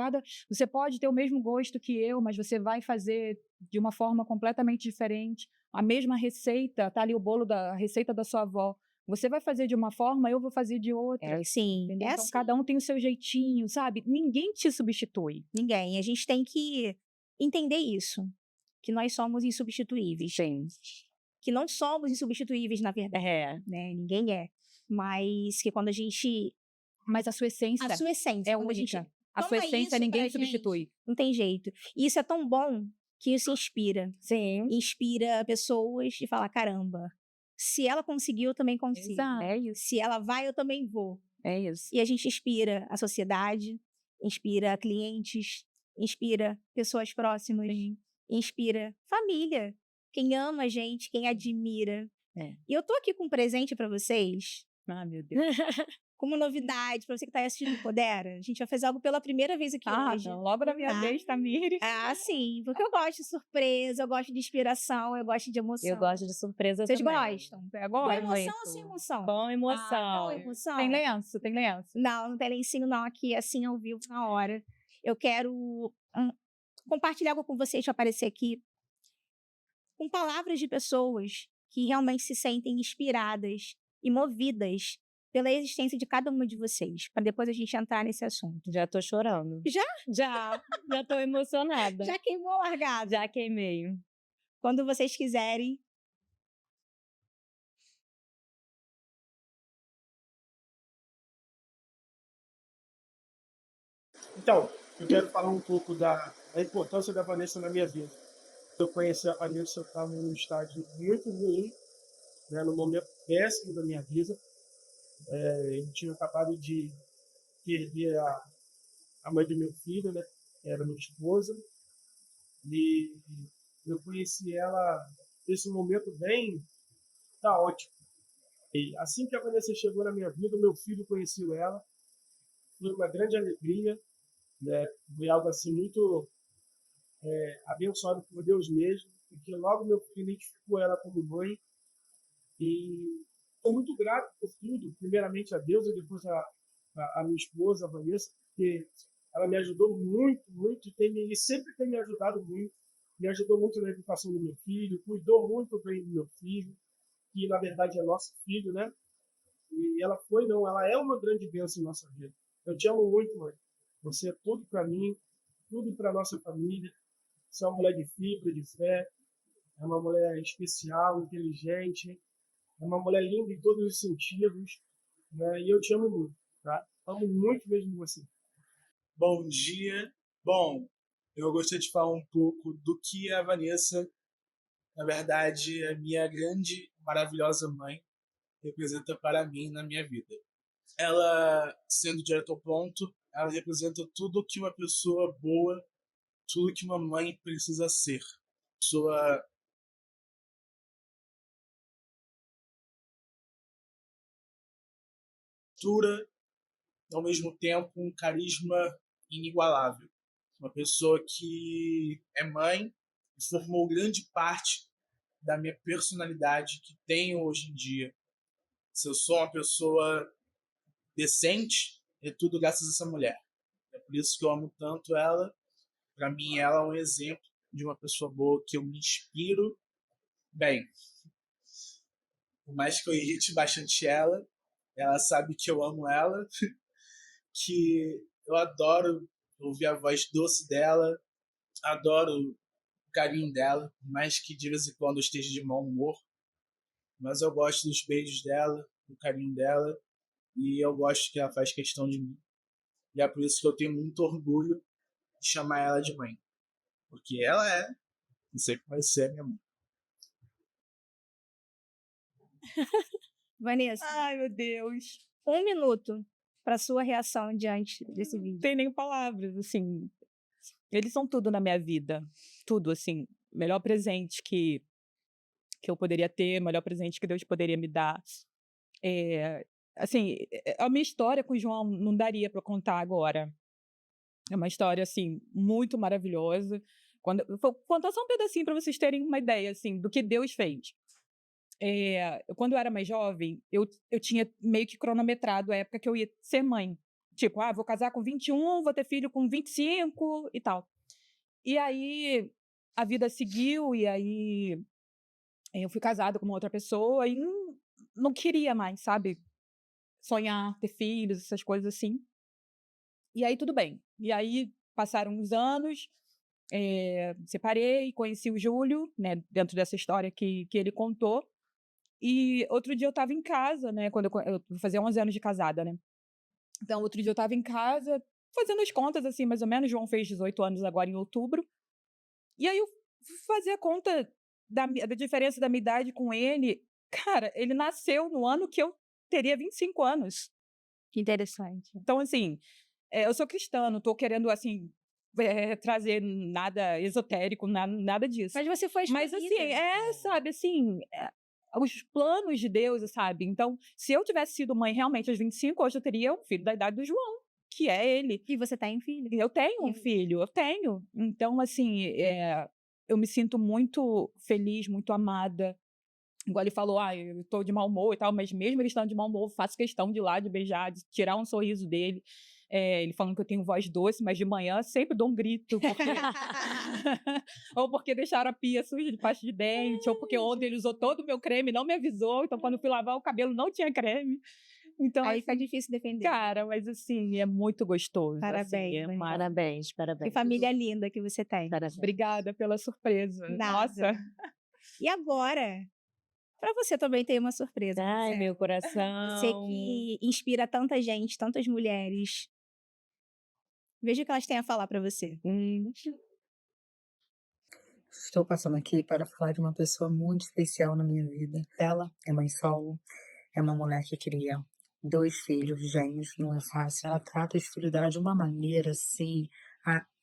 você pode ter o mesmo gosto que eu, mas você vai fazer de uma forma completamente diferente. A mesma receita, tá ali o bolo da receita da sua avó. Você vai fazer de uma forma, eu vou fazer de outra. Sim, Entendeu? é Então, assim. cada um tem o seu jeitinho, sabe? Ninguém te substitui. Ninguém. A gente tem que entender isso, que nós somos insubstituíveis. Sim. Que não somos insubstituíveis, na verdade, É. Ninguém é. Mas que quando a gente... Mas a sua essência A sua essência. é quando a gente única. A sua toma essência isso ninguém pra substitui. gente, não tem jeito. E isso é tão bom que isso inspira. Sim. Inspira pessoas de falar, caramba, se ela conseguiu, eu também consigo. Exato. É isso. Se ela vai, eu também vou. É isso. E a gente inspira a sociedade, inspira clientes, inspira pessoas próximas, inspira família, quem ama a gente, quem admira. É. E eu tô aqui com um presente para vocês, Ah, meu Deus. com uma novidade para você que tá aí assistindo o Empodera. A gente vai fazer algo pela primeira vez aqui hoje. Não. Logo na minha Tá? vez, Tamires. Sim, porque eu gosto de surpresa, eu gosto de inspiração, eu gosto de emoção. Eu gosto de surpresa Vocês também. gostam? É Com agora? emoção ou sem emoção? Com emoção. Com emoção? Tem lenço, tem lenço. Não tem lencinho não, aqui assim ao vivo na hora. Eu quero compartilhar algo com vocês para aparecer aqui, com palavras de pessoas que realmente se sentem inspiradas e movidas pela existência de cada uma de vocês, para depois a gente entrar nesse assunto. Já tô chorando. Já? Já tô emocionada. Já queimou a largada? Já queimei. Quando vocês quiserem. Então, eu quero falar um pouco da importância da Vanessa na minha vida. Eu conheci a Vanessa, eu estava num estágio muito ruim, né, no momento péssimo da minha vida. Eu tinha acabado de perder a mãe do meu filho, né, que era minha esposa, e eu conheci ela nesse momento bem caótico. E assim que a Vanessa chegou na minha vida, o meu filho conheceu ela, foi uma grande alegria, né, foi algo assim muito abençoado por Deus mesmo, porque logo meu filho identificou ela como mãe, e estou muito grato por tudo, primeiramente a Deus e depois a minha esposa, a Vanessa, porque ela me ajudou muito, muito, e sempre tem me ajudado muito, me ajudou muito na educação do meu filho, cuidou muito bem do meu filho, que na verdade é nosso filho, né? E ela é uma grande bênção em nossa vida. Eu te amo muito, mãe. Você é tudo para mim, tudo para nossa família. Você é uma mulher de fibra, de fé, é uma mulher especial, inteligente, é uma mulher linda em todos os sentidos, né? E eu te amo muito, tá? Amo muito mesmo você. Bom dia. Bom, eu gostaria de falar um pouco do que a Vanessa, na verdade, a minha grande, maravilhosa mãe, representa para mim na minha vida. Ela, sendo direto ao ponto, ela representa tudo que uma pessoa boa, tudo que uma mãe precisa ser. Pessoa dura, ao mesmo tempo um carisma inigualável. Uma pessoa que é mãe e formou grande parte da minha personalidade que tenho hoje em dia. Se eu sou uma pessoa decente, é tudo graças a essa mulher. É por isso que eu amo tanto ela. Para mim, ela é um exemplo de uma pessoa boa que eu me inspiro. Bem, por mais que eu irrite bastante ela sabe que eu amo ela, que eu adoro ouvir a voz doce dela, adoro o carinho dela, por mais que de vez em quando eu esteja de mau humor, mas eu gosto dos beijos dela, do carinho dela, e eu gosto que ela faz questão de mim. E é por isso que eu tenho muito orgulho de chamar ela de mãe, porque ela é, e sempre vai ser minha mãe. Vanessa, Ai, meu Deus. 1 minuto para sua reação diante desse Não vídeo. tem nem palavras, assim. Eles são tudo na minha vida. Tudo, assim. O melhor presente que que eu poderia ter, o melhor presente que Deus poderia me dar. Assim, a minha história com o João não daria para contar agora. É uma história, assim, muito maravilhosa. Vou contar só um pedacinho para vocês terem uma ideia, assim, do que Deus fez. Quando eu era mais jovem, eu tinha meio que cronometrado a época que eu ia ser mãe. Tipo, vou casar com 21, vou ter filho com 25 e tal. E aí, a vida seguiu, e aí eu fui casada com uma outra pessoa e não queria mais, sabe? Sonhar, ter filhos, essas coisas assim. E aí, tudo bem. E aí, passaram uns anos, separei, conheci o Júlio, né, dentro dessa história que ele contou. E outro dia eu estava em casa, né, quando eu vou fazer 11 anos de casada, né. Então, outro dia eu estava em casa, fazendo as contas, assim, mais ou menos. João fez 18 anos agora em outubro. E aí eu fui fazer a conta da diferença da minha idade com ele. Cara, ele nasceu no ano que eu teria 25 anos. Que interessante. Então, assim, eu sou cristã, não estou querendo, assim, trazer nada esotérico, nada disso. Mas você foi Mas, assim, escolhida. sabe, assim, os planos de Deus, sabe? Então, se eu tivesse sido mãe realmente aos 25, hoje eu teria um filho da idade do João, que é ele. E você tem filho? Eu tenho um filho, eu tenho. Então, assim, eu me sinto muito feliz, muito amada. Igual ele falou, eu tô de mau humor e tal, mas mesmo ele estando de mau humor, eu faço questão de ir lá, de beijar, de tirar um sorriso dele. Ele falando que eu tenho voz doce, mas de manhã sempre dou um grito, porque ou porque deixaram a pia suja de pasta de dente, ou porque ontem ele usou todo o meu creme e não me avisou, então quando eu fui lavar o cabelo não tinha creme. Então, Aí fica assim, difícil defender. cara, mas assim, é muito gostoso. Parabéns, Assim, Parabéns, Que parabéns. família linda que você tem. Parabéns. Obrigada pela surpresa. Nada. Nossa. E agora, para você também tem uma surpresa. Ai, Marcelo. meu coração. Você que inspira tanta gente, tantas mulheres. Veja o que elas têm a falar para você. Estou passando aqui para falar de uma pessoa muito especial na minha vida. Ela é mãe solo, é uma mulher que cria 2 filhos gêmeos, não é fácil. Ela trata os filhos dela de uma maneira, assim,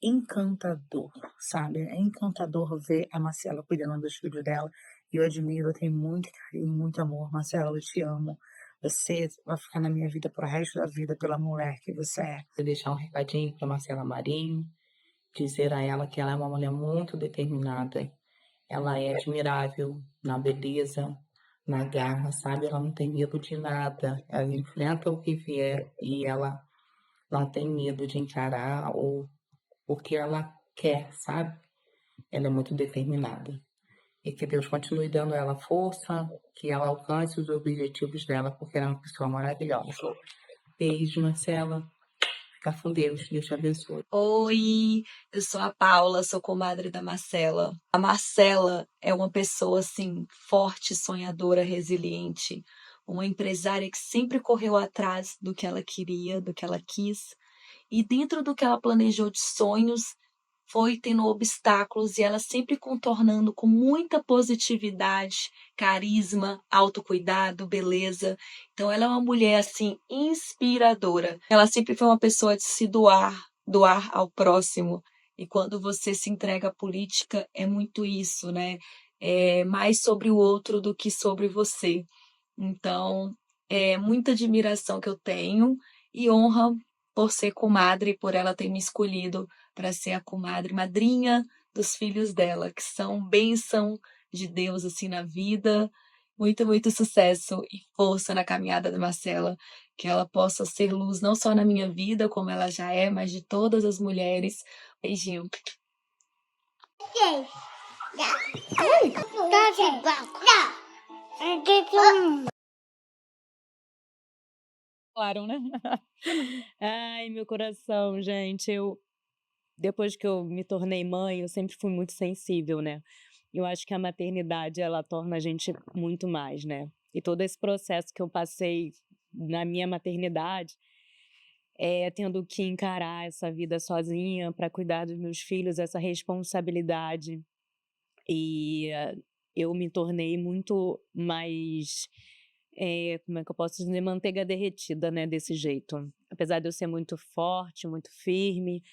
encantador, sabe? É encantador ver a Marcela cuidando dos filhos dela. E eu admiro, eu tenho muito carinho, muito amor. Marcela, eu te amo. Você vai ficar na minha vida pro resto da vida pela mulher que você é. Vou deixar um recadinho para Marcela Marinho, dizer a ela que ela é uma mulher muito determinada. Ela é admirável na beleza, na garra, sabe? Ela não tem medo de nada. Ela enfrenta o que vier e ela não tem medo de encarar o que ela quer, sabe? Ela é muito determinada. E que Deus continue dando a ela força, que ela alcance os objetivos dela, porque ela é uma pessoa maravilhosa. Beijo, Marcela. Fica com Deus. Deus te abençoe. Oi, eu sou a Paula, sou comadre da Marcela. A Marcela é uma pessoa, assim, forte, sonhadora, resiliente. Uma empresária que sempre correu atrás do que ela queria, do que ela quis. E dentro do que ela planejou de sonhos, foi tendo obstáculos e ela sempre contornando com muita positividade, carisma, autocuidado, beleza. Então ela é uma mulher assim inspiradora. Ela sempre foi uma pessoa de se doar ao próximo. E quando você se entrega à política, é muito isso, né? É mais sobre o outro do que sobre você. Então, é muita admiração que eu tenho e honra por ser comadre, por ela ter me escolhido para ser a comadre, madrinha dos filhos dela, que são bênção de Deus assim na vida. Muito, muito sucesso e força na caminhada da Marcela, que ela possa ser luz não só na minha vida, como ela já é, mas de todas as mulheres. Beijinho. Claro, né? Ai, meu coração, gente, depois que eu me tornei mãe, eu sempre fui muito sensível, né? Eu acho que a maternidade, ela torna a gente muito mais, né? E todo esse processo que eu passei na minha maternidade, tendo que encarar essa vida sozinha para cuidar dos meus filhos, essa responsabilidade. E eu me tornei muito mais, como é que eu posso dizer, manteiga derretida, né, desse jeito. Apesar de eu ser muito forte, muito firme,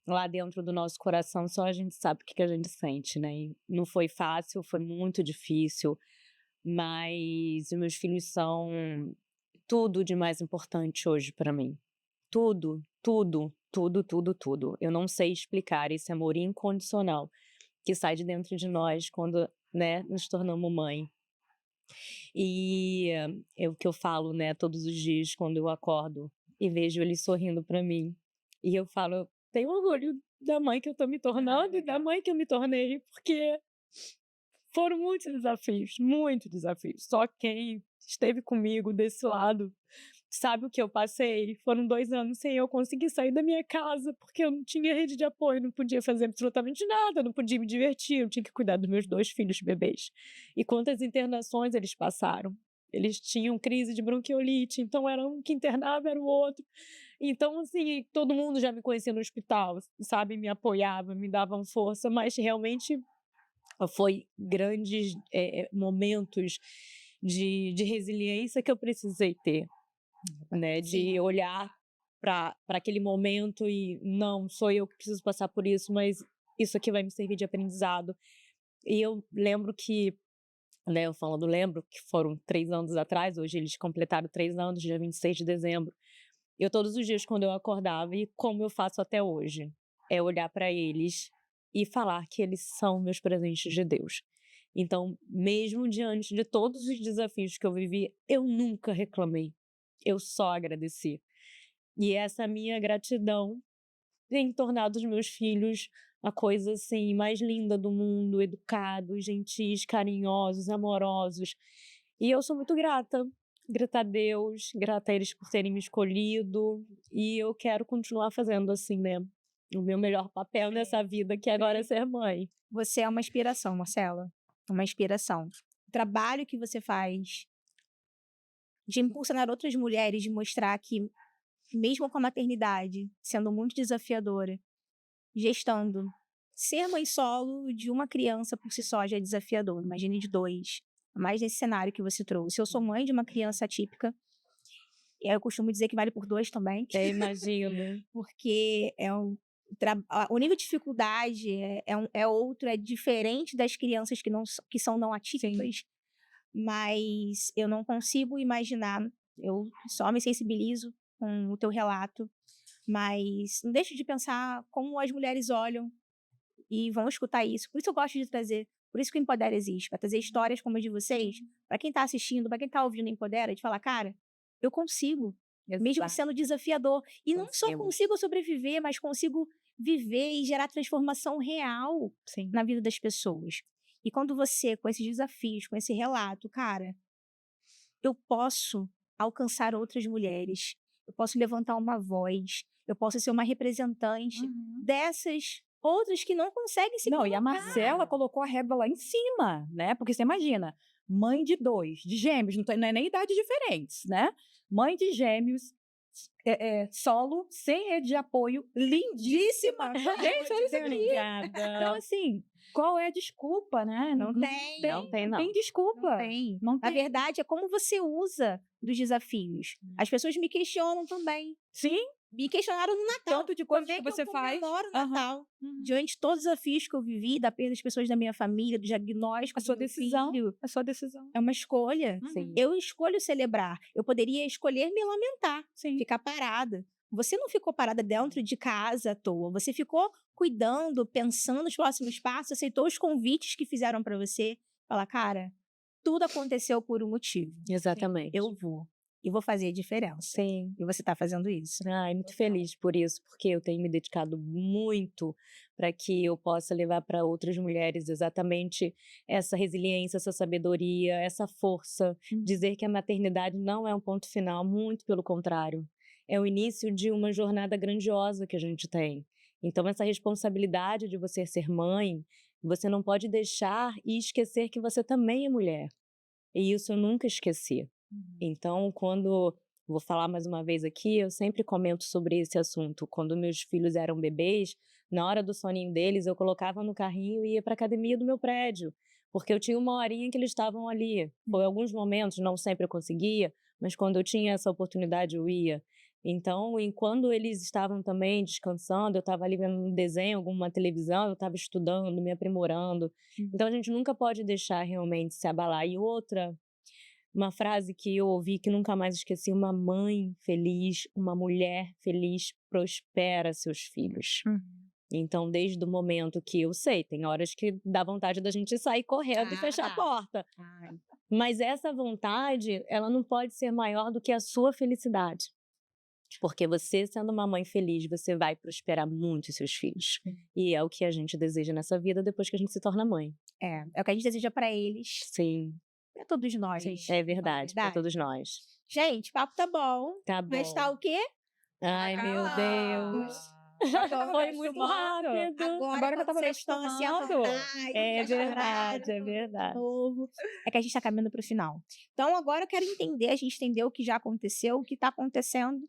lá dentro do nosso coração só a gente sabe o que a gente sente, né? E não foi fácil, foi muito difícil, mas os meus filhos são tudo de mais importante hoje para mim. Tudo, tudo, tudo, tudo, tudo. Eu não sei explicar esse amor incondicional que sai de dentro de nós quando, né, nos tornamos mãe. E é o que eu falo, né, todos os dias quando eu acordo e vejo eles sorrindo para mim. E eu falo, eu tenho orgulho da mãe que eu tô me tornando e da mãe que eu me tornei, porque foram muitos desafios, muitos desafios. Só quem esteve comigo desse lado sabe o que eu passei. Foram 2 anos sem eu conseguir sair da minha casa, porque eu não tinha rede de apoio, não podia fazer absolutamente nada, não podia me divertir, eu tinha que cuidar dos meus 2 filhos bebês. E quantas internações eles passaram. Eles tinham crise de bronquiolite, então era um que internava, era o outro. Então, assim, todo mundo já me conhecia no hospital, sabe? Me apoiava, me davam força, mas realmente foi grandes momentos de resiliência que eu precisei ter, né? De olhar para aquele momento e não, sou eu que preciso passar por isso, mas isso aqui vai me servir de aprendizado. E eu lembro que, né, lembro que foram 3 anos atrás, hoje eles completaram 3 anos, dia 26 de dezembro. Eu todos os dias quando eu acordava, e como eu faço até hoje, é olhar para eles e falar que eles são meus presentes de Deus. Então, mesmo diante de todos os desafios que eu vivi, eu nunca reclamei. Eu só agradeci. E essa minha gratidão tem tornado os meus filhos a coisa assim mais linda do mundo, educados, gentis, carinhosos, amorosos. E eu sou muito grata. Grata a Deus, grata a eles por terem me escolhido. E eu quero continuar fazendo assim, né? O meu melhor papel nessa vida, que agora é ser mãe. Você é uma inspiração, Marcela. Uma inspiração. O trabalho que você faz de impulsionar outras mulheres, de mostrar que, mesmo com a maternidade sendo muito desafiadora, gestando, ser mãe solo de uma criança por si só já é desafiador. Imagine de 2. Mais nesse cenário que você trouxe. Eu sou mãe de uma criança atípica. E aí eu costumo dizer que vale por 2 também. Imagino. Porque o nível de dificuldade é outro, é diferente das crianças que são não atípicas. Sim. Mas eu não consigo imaginar, eu só me sensibilizo com o teu relato, mas não deixo de pensar como as mulheres olham e vão escutar isso. Por isso eu gosto de trazer, por isso que o Empodera existe, para trazer histórias como as de vocês, para quem está assistindo, para quem está ouvindo o Empodera, de falar, cara, eu consigo, mesmo sendo desafiador. E não só consigo sobreviver, mas consigo viver e gerar transformação real na vida das pessoas. E quando você, com esses desafios, com esse relato, cara, eu posso alcançar outras mulheres, eu posso levantar uma voz, eu posso ser uma representante dessas outras que não conseguem se colocar. E a Marcela colocou a régua lá em cima, né? Porque você imagina, mãe de 2, de gêmeos, não é nem idade diferentes, né? Mãe de gêmeos, solo, sem rede de apoio, lindíssima. Gente, olha isso aqui. Então, assim, qual é a desculpa, né? Não tem. Não tem desculpa. Não tem. A verdade é como você usa dos desafios. As pessoas me questionam também. Sim. Me questionaram no Natal. Tanto de coisas que você faz. Eu comemoro o Natal. Diante de todos os desafios que eu vivi, da perda das pessoas da minha família, do diagnóstico. A sua decisão. Filho, a sua decisão. É uma escolha. Sim. Eu escolho celebrar. Eu poderia escolher me lamentar. Sim. Ficar parada. Você não ficou parada dentro de casa à toa. Você ficou cuidando, pensando nos próximos passos, aceitou os convites que fizeram para você. Falar, cara, tudo aconteceu por um motivo. Exatamente. Eu vou. E vou fazer a diferença. Sim. E você está fazendo isso. Muito feliz por isso, porque eu tenho me dedicado muito para que eu possa levar para outras mulheres exatamente essa resiliência, essa sabedoria, essa força. Dizer que a maternidade não é um ponto final, muito pelo contrário. É o início de uma jornada grandiosa que a gente tem. Então, essa responsabilidade de você ser mãe, você não pode deixar e esquecer que você também é mulher. E isso eu nunca esqueci. Então, vou falar mais uma vez aqui, eu sempre comento sobre esse assunto. Quando meus filhos eram bebês, na hora do soninho deles, eu colocava no carrinho e ia para a academia do meu prédio, porque eu tinha uma horinha que eles estavam ali. Por alguns momentos, não sempre eu conseguia, mas quando eu tinha essa oportunidade, eu ia. Então, enquanto eles estavam também descansando, eu estava ali vendo um desenho, alguma televisão, eu estava estudando, me aprimorando. Então, a gente nunca pode deixar realmente se abalar. E outra, uma frase que eu ouvi que nunca mais esqueci: uma mãe feliz, uma mulher feliz prospera seus filhos. Então, desde o momento que eu sei, tem horas que dá vontade da gente sair correndo e fechar a porta. Mas essa vontade, ela não pode ser maior do que a sua felicidade. Porque você, sendo uma mãe feliz, você vai prosperar muito os seus filhos. E é o que a gente deseja nessa vida depois que a gente se torna mãe. É o que a gente deseja pra eles, Sim, pra todos nós. é verdade, para todos nós. Gente, o papo tá bom. Tá Mas tá bom. o quê? Ai, meu Deus. Agora Foi tá muito acostumando. rápido. Agora que eu tava vocês estão assim à acostumando. vontade, É quer chorar verdade, é de verdade. novo. É que a gente tá caminhando pro final. Então agora eu quero entender, a gente entendeu o que já aconteceu, o que tá acontecendo.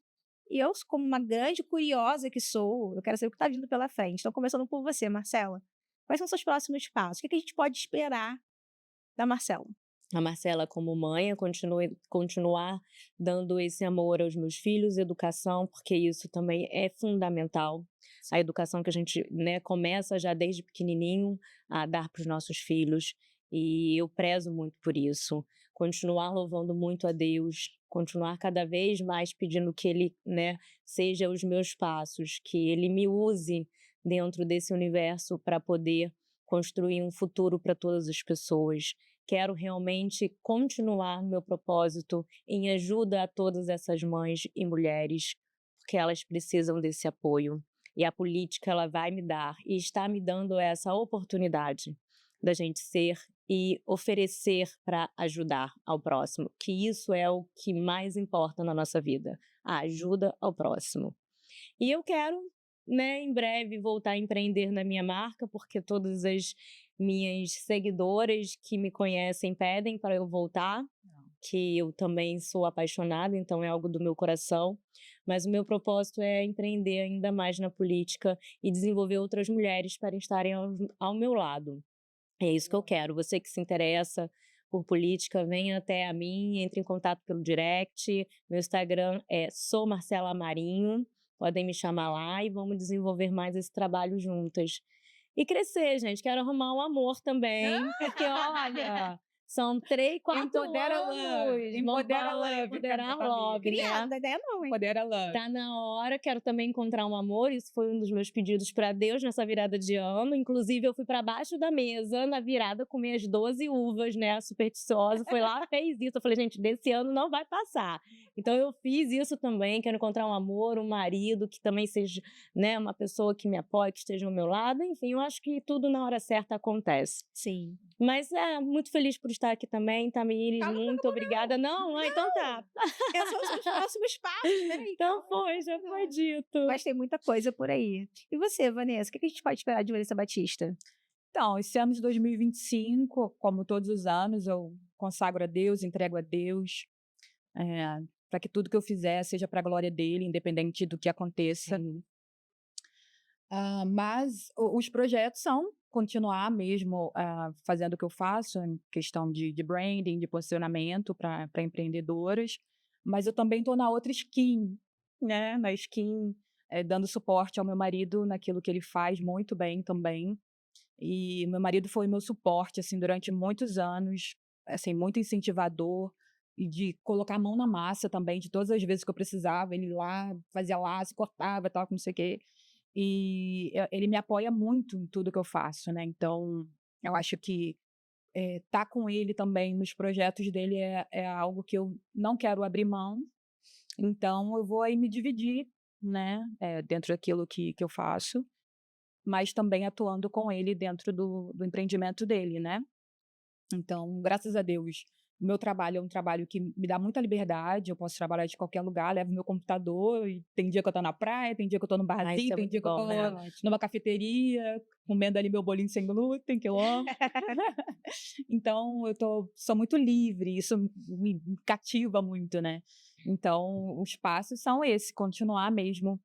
E eu, como uma grande curiosa que sou, eu quero saber o que tá vindo pela frente. Então, começando por você, Marcela. Quais são seus próximos passos? O que a gente pode esperar da Marcela? A Marcela, como mãe, continuar dando esse amor aos meus filhos, educação, porque isso também é fundamental. A educação que a gente, né, começa já desde pequenininho a dar para os nossos filhos, e eu prezo muito por isso. Continuar louvando muito a Deus, continuar cada vez mais pedindo que Ele, né, seja os meus passos, que Ele me use dentro desse universo para poder construir um futuro para todas as pessoas. Quero realmente continuar meu propósito em ajuda a todas essas mães e mulheres, porque elas precisam desse apoio. E a política, ela vai me dar e está me dando essa oportunidade da gente ser e oferecer para ajudar ao próximo, que isso é o que mais importa na nossa vida, a ajuda ao próximo. E eu quero, né, em breve voltar a empreender na minha marca, porque todas as minhas seguidoras que me conhecem pedem para eu voltar, que eu também sou apaixonada, então é algo do meu coração. Mas o meu propósito é empreender ainda mais na política e desenvolver outras mulheres para estarem ao meu lado. É isso que eu quero. Você que se interessa por política, venha até a mim, entre em contato pelo direct. Meu Instagram é @soumarcelamarinho. Podem me chamar lá e vamos desenvolver mais esse trabalho juntas. E crescer, gente. Quero arrumar um amor também, porque olha, são 4 Empodera anos. Love. Empodera Love. Empoderar Love, né? Criada, não é ideia não, hein? Empodera Love. Tá na hora, quero também encontrar um amor. Isso foi um dos meus pedidos para Deus nessa virada de ano. Inclusive, eu fui para baixo da mesa na virada com minhas 12 uvas, né? Supersticiosa. Foi lá, fez isso. Eu falei, gente, desse ano não vai passar. Então, eu fiz isso também. Quero encontrar um amor, um marido que também seja, né, uma pessoa que me apoie, que esteja ao meu lado. Enfim, eu acho que tudo na hora certa acontece. Sim. Mas muito feliz por estar aqui também, Tamires. Calma, Muito obrigada. Não, então tá. Esses são os seus próximos passos, né? Então foi, já foi dito. Mas tem muita coisa por aí. E você, Vanessa? O que a gente pode esperar de Vanessa Batista? Então, esse ano de 2025, como todos os anos, eu consagro a Deus, entrego a Deus, para que tudo que eu fizer seja para a glória dele, independente do que aconteça. Mas os projetos são continuar mesmo fazendo o que eu faço, em questão de branding, de posicionamento para empreendedoras, mas eu também estou na outra skin, né? Na skin, dando suporte ao meu marido naquilo que ele faz muito bem também. E meu marido foi meu suporte assim durante muitos anos, assim, muito incentivador e de colocar a mão na massa também, de todas as vezes que eu precisava, ele lá fazia laço, cortava, tal, não sei o quê. E ele me apoia muito em tudo que eu faço, né? Então, eu acho que tá com ele também nos projetos dele é algo que eu não quero abrir mão. Então, eu vou aí me dividir, né? Dentro daquilo que eu faço, mas também atuando com ele dentro do empreendimento dele, né? Então, graças a Deus, o meu trabalho é um trabalho que me dá muita liberdade, eu posso trabalhar de qualquer lugar, levo meu computador, e tem dia que eu tô na praia, tem dia que eu tô no barzinho, tem dia que eu tô numa cafeteria, comendo ali meu bolinho sem glúten, que eu amo. Então, sou muito livre, isso me cativa muito, né? Então, os passos são esses, continuar mesmo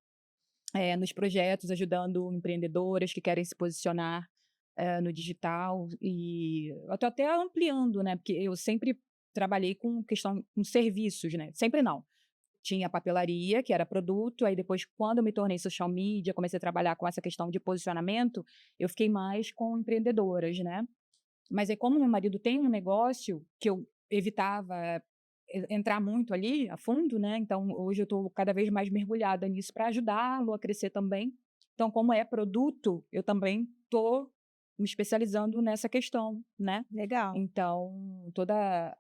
nos projetos, ajudando empreendedoras que querem se posicionar no digital, e eu tô até ampliando, né? Porque eu sempre trabalhei com questão com serviços, né? Sempre não. tinha a papelaria, que era produto, aí depois, quando eu me tornei social media, comecei a trabalhar com essa questão de posicionamento, eu fiquei mais com empreendedoras, né? Mas aí, como meu marido tem um negócio que eu evitava entrar muito ali a fundo, né? Então, hoje eu estou cada vez mais mergulhada nisso para ajudá-lo a crescer também. Então, como é produto, eu também estou me especializando nessa questão, né? Legal. Então, toda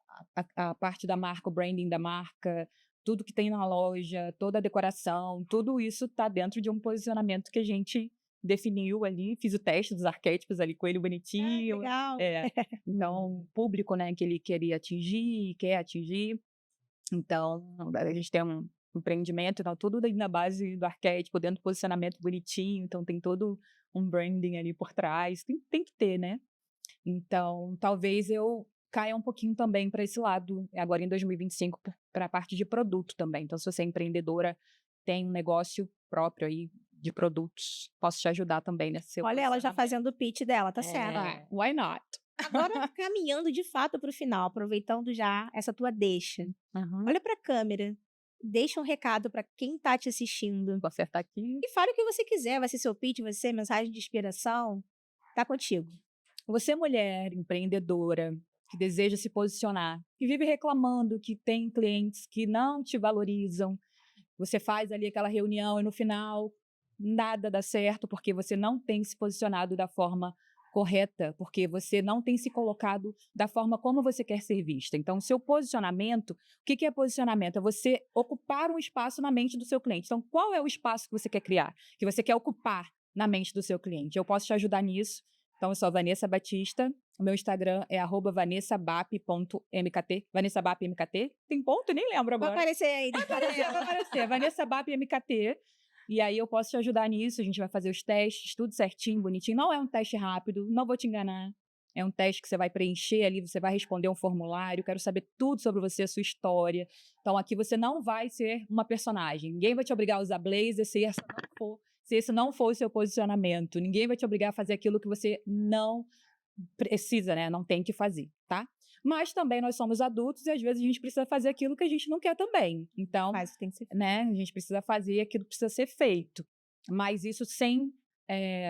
a parte da marca, o branding da marca, tudo que tem na loja, toda a decoração, tudo isso está dentro de um posicionamento que a gente definiu ali. Fiz o teste dos arquétipos ali com ele bonitinho. Legal. Então, o público, né, que ele queria atingir, quer atingir. Então, a gente tem um empreendimento, então, tudo na base do arquétipo, dentro do posicionamento bonitinho. Então, tem todo um branding ali por trás. Tem que ter, né? Então, talvez eu caia um pouquinho também para esse lado, agora em 2025, para a parte de produto também. Então, se você é empreendedora, tem um negócio próprio aí de produtos, posso te ajudar também nesse seu Olha ela já posicionamento. fazendo o pitch dela, tá certo. Why not? Agora, caminhando de fato para o final, aproveitando já essa tua deixa. Uhum. Olha para a câmera, deixa um recado para quem tá te assistindo. Vou acertar aqui. E fale o que você quiser, vai ser seu pitch, vai ser mensagem de inspiração. Tá contigo. Você, mulher empreendedora, que deseja se posicionar, que vive reclamando que tem clientes que não te valorizam, você faz ali aquela reunião e no final nada dá certo porque você não tem se posicionado da forma correta, porque você não tem se colocado da forma como você quer ser vista. Então, o seu posicionamento, o que é posicionamento? É você ocupar um espaço na mente do seu cliente. Então, qual é o espaço que você quer criar, que você quer ocupar na mente do seu cliente? Eu posso te ajudar nisso. Então, eu sou a Vanessa Batista. O meu Instagram é @vanessabap.mkt. VanessaBapMkt. Tem ponto? Nem lembro Vai agora. aparecer aí. Vai aparecer. Vanessa BapMkt. E aí eu posso te ajudar nisso. A gente vai fazer os testes, tudo certinho, bonitinho. Não é um teste rápido, não vou te enganar. É um teste que você vai preencher ali, você vai responder um formulário. Quero saber tudo sobre você, a sua história. Então, aqui você não vai ser uma personagem. Ninguém vai te obrigar a usar blazer se esse não for o seu posicionamento. Ninguém vai te obrigar a fazer aquilo que você não precisa, né? Não tem que fazer, tá? Mas também nós somos adultos e às vezes a gente precisa fazer aquilo que a gente não quer também. Então, Mas tem que ser. né? A gente precisa fazer aquilo que precisa ser feito. Mas isso sem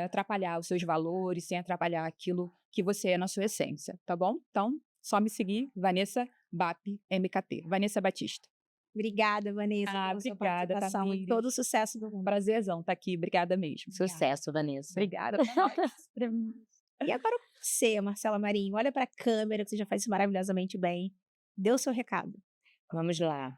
atrapalhar os seus valores, sem atrapalhar aquilo que você é na sua essência, tá bom? Então, só me seguir, Vanessa BapMkt. Vanessa Batista. Obrigada, Vanessa, Ah, pela sua obrigada, participação e Tamires. todo o sucesso do Um mundo. prazerzão estar aqui. Obrigada mesmo. Sucesso, Vanessa. Obrigada. pra nós. E agora você, Marcela Marinho, olha para a câmera, que você já faz isso maravilhosamente bem. Dê o seu recado. Vamos lá.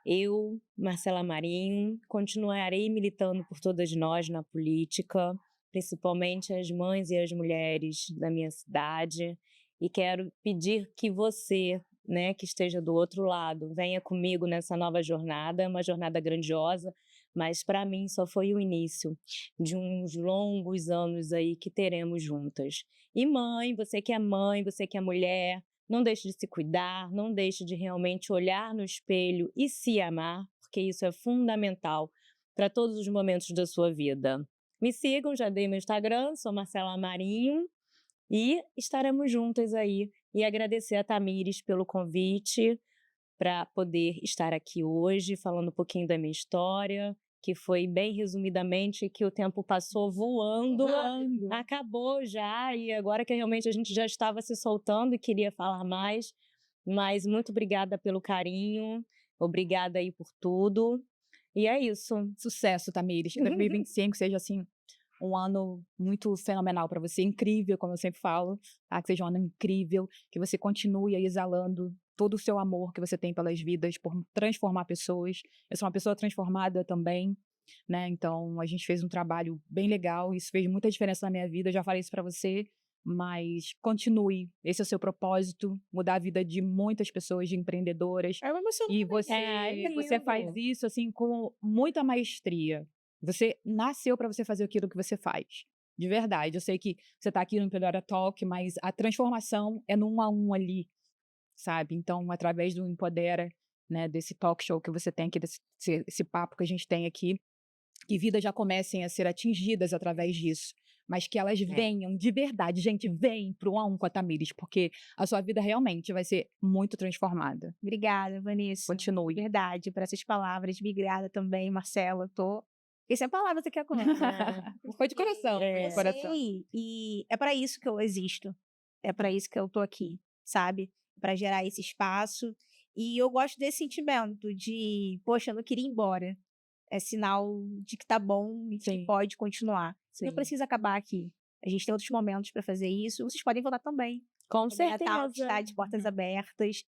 Eu, Marcela Marinho, continuarei militando por todas nós na política, principalmente as mães e as mulheres da minha cidade, e quero pedir que você, né, que esteja do outro lado, venha comigo nessa nova jornada, uma jornada grandiosa, mas para mim só foi o início de uns longos anos aí que teremos juntas. E mãe, você que é mulher, não deixe de se cuidar, não deixe de realmente olhar no espelho e se amar, porque isso é fundamental para todos os momentos da sua vida. Me sigam, já dei meu Instagram, sou Marcela Marinho, e estaremos juntas aí. E agradecer a Tamires pelo convite para poder estar aqui hoje, falando um pouquinho da minha história, que foi bem resumidamente que o tempo passou voando. Acabou já, e agora que realmente a gente já estava se soltando e queria falar mais, mas muito obrigada pelo carinho, obrigada aí por tudo, e é isso. Sucesso, Tamires. Que 2025 seja, assim, um ano muito fenomenal para você, incrível, como eu sempre falo, tá? Que seja um ano incrível, que você continue aí exalando todo o seu amor que você tem pelas vidas, por transformar pessoas. Eu sou uma pessoa transformada também, né? Então, a gente fez um trabalho bem legal, isso fez muita diferença na minha vida, eu já falei isso para você, mas continue. Esse é o seu propósito, mudar a vida de muitas pessoas, de empreendedoras. Eu emociono E também. você faz isso, assim, com muita maestria. Você nasceu para você fazer aquilo que você faz. De verdade. Eu sei que você está aqui no Empodera Talk, mas a transformação é no 1 a 1 ali, sabe? Então, através do Empodera, né, desse talk show que você tem aqui, esse papo que a gente tem aqui, que vidas já comecem a ser atingidas através disso. mas que elas venham de verdade. Gente, vem pro 1 a 1 com a Tamires, porque a sua vida realmente vai ser muito transformada. Obrigada, Vanessa. Continue. Verdade, por essas palavras. Obrigada também, Marcela. Porque sem palavras aqui agora. Foi de coração. Eu De coração. sei, e é para isso que eu existo. É para isso que eu tô aqui, sabe? Para gerar esse espaço. E eu gosto desse sentimento de, poxa, eu não queria ir embora. É sinal de que tá bom e que Sim. pode continuar. Sim. Não precisa acabar aqui. A gente tem outros momentos para fazer isso. Vocês podem voltar também. Com A Natal está certeza. de portas abertas.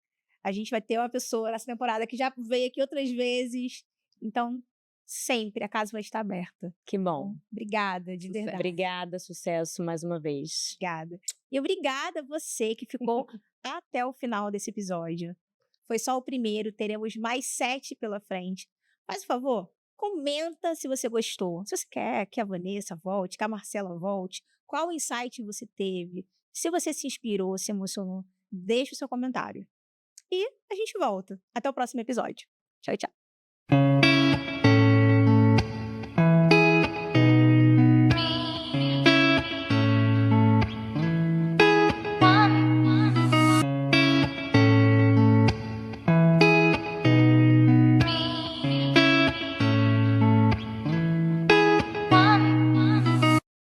A gente vai ter uma pessoa nessa temporada que já veio aqui outras vezes. Então, sempre a casa vai estar aberta. Que bom. Obrigada, de verdade. Obrigada, sucesso mais uma vez. Obrigada. E obrigada a você que ficou até o final desse episódio. Foi só o primeiro, teremos mais 7 pela frente. Faz um favor, comenta se você gostou. Se você quer que a Vanessa volte, que a Marcela volte, qual insight você teve, se você se inspirou, se emocionou, deixa o seu comentário. E a gente volta. Até o próximo episódio. Tchau, tchau.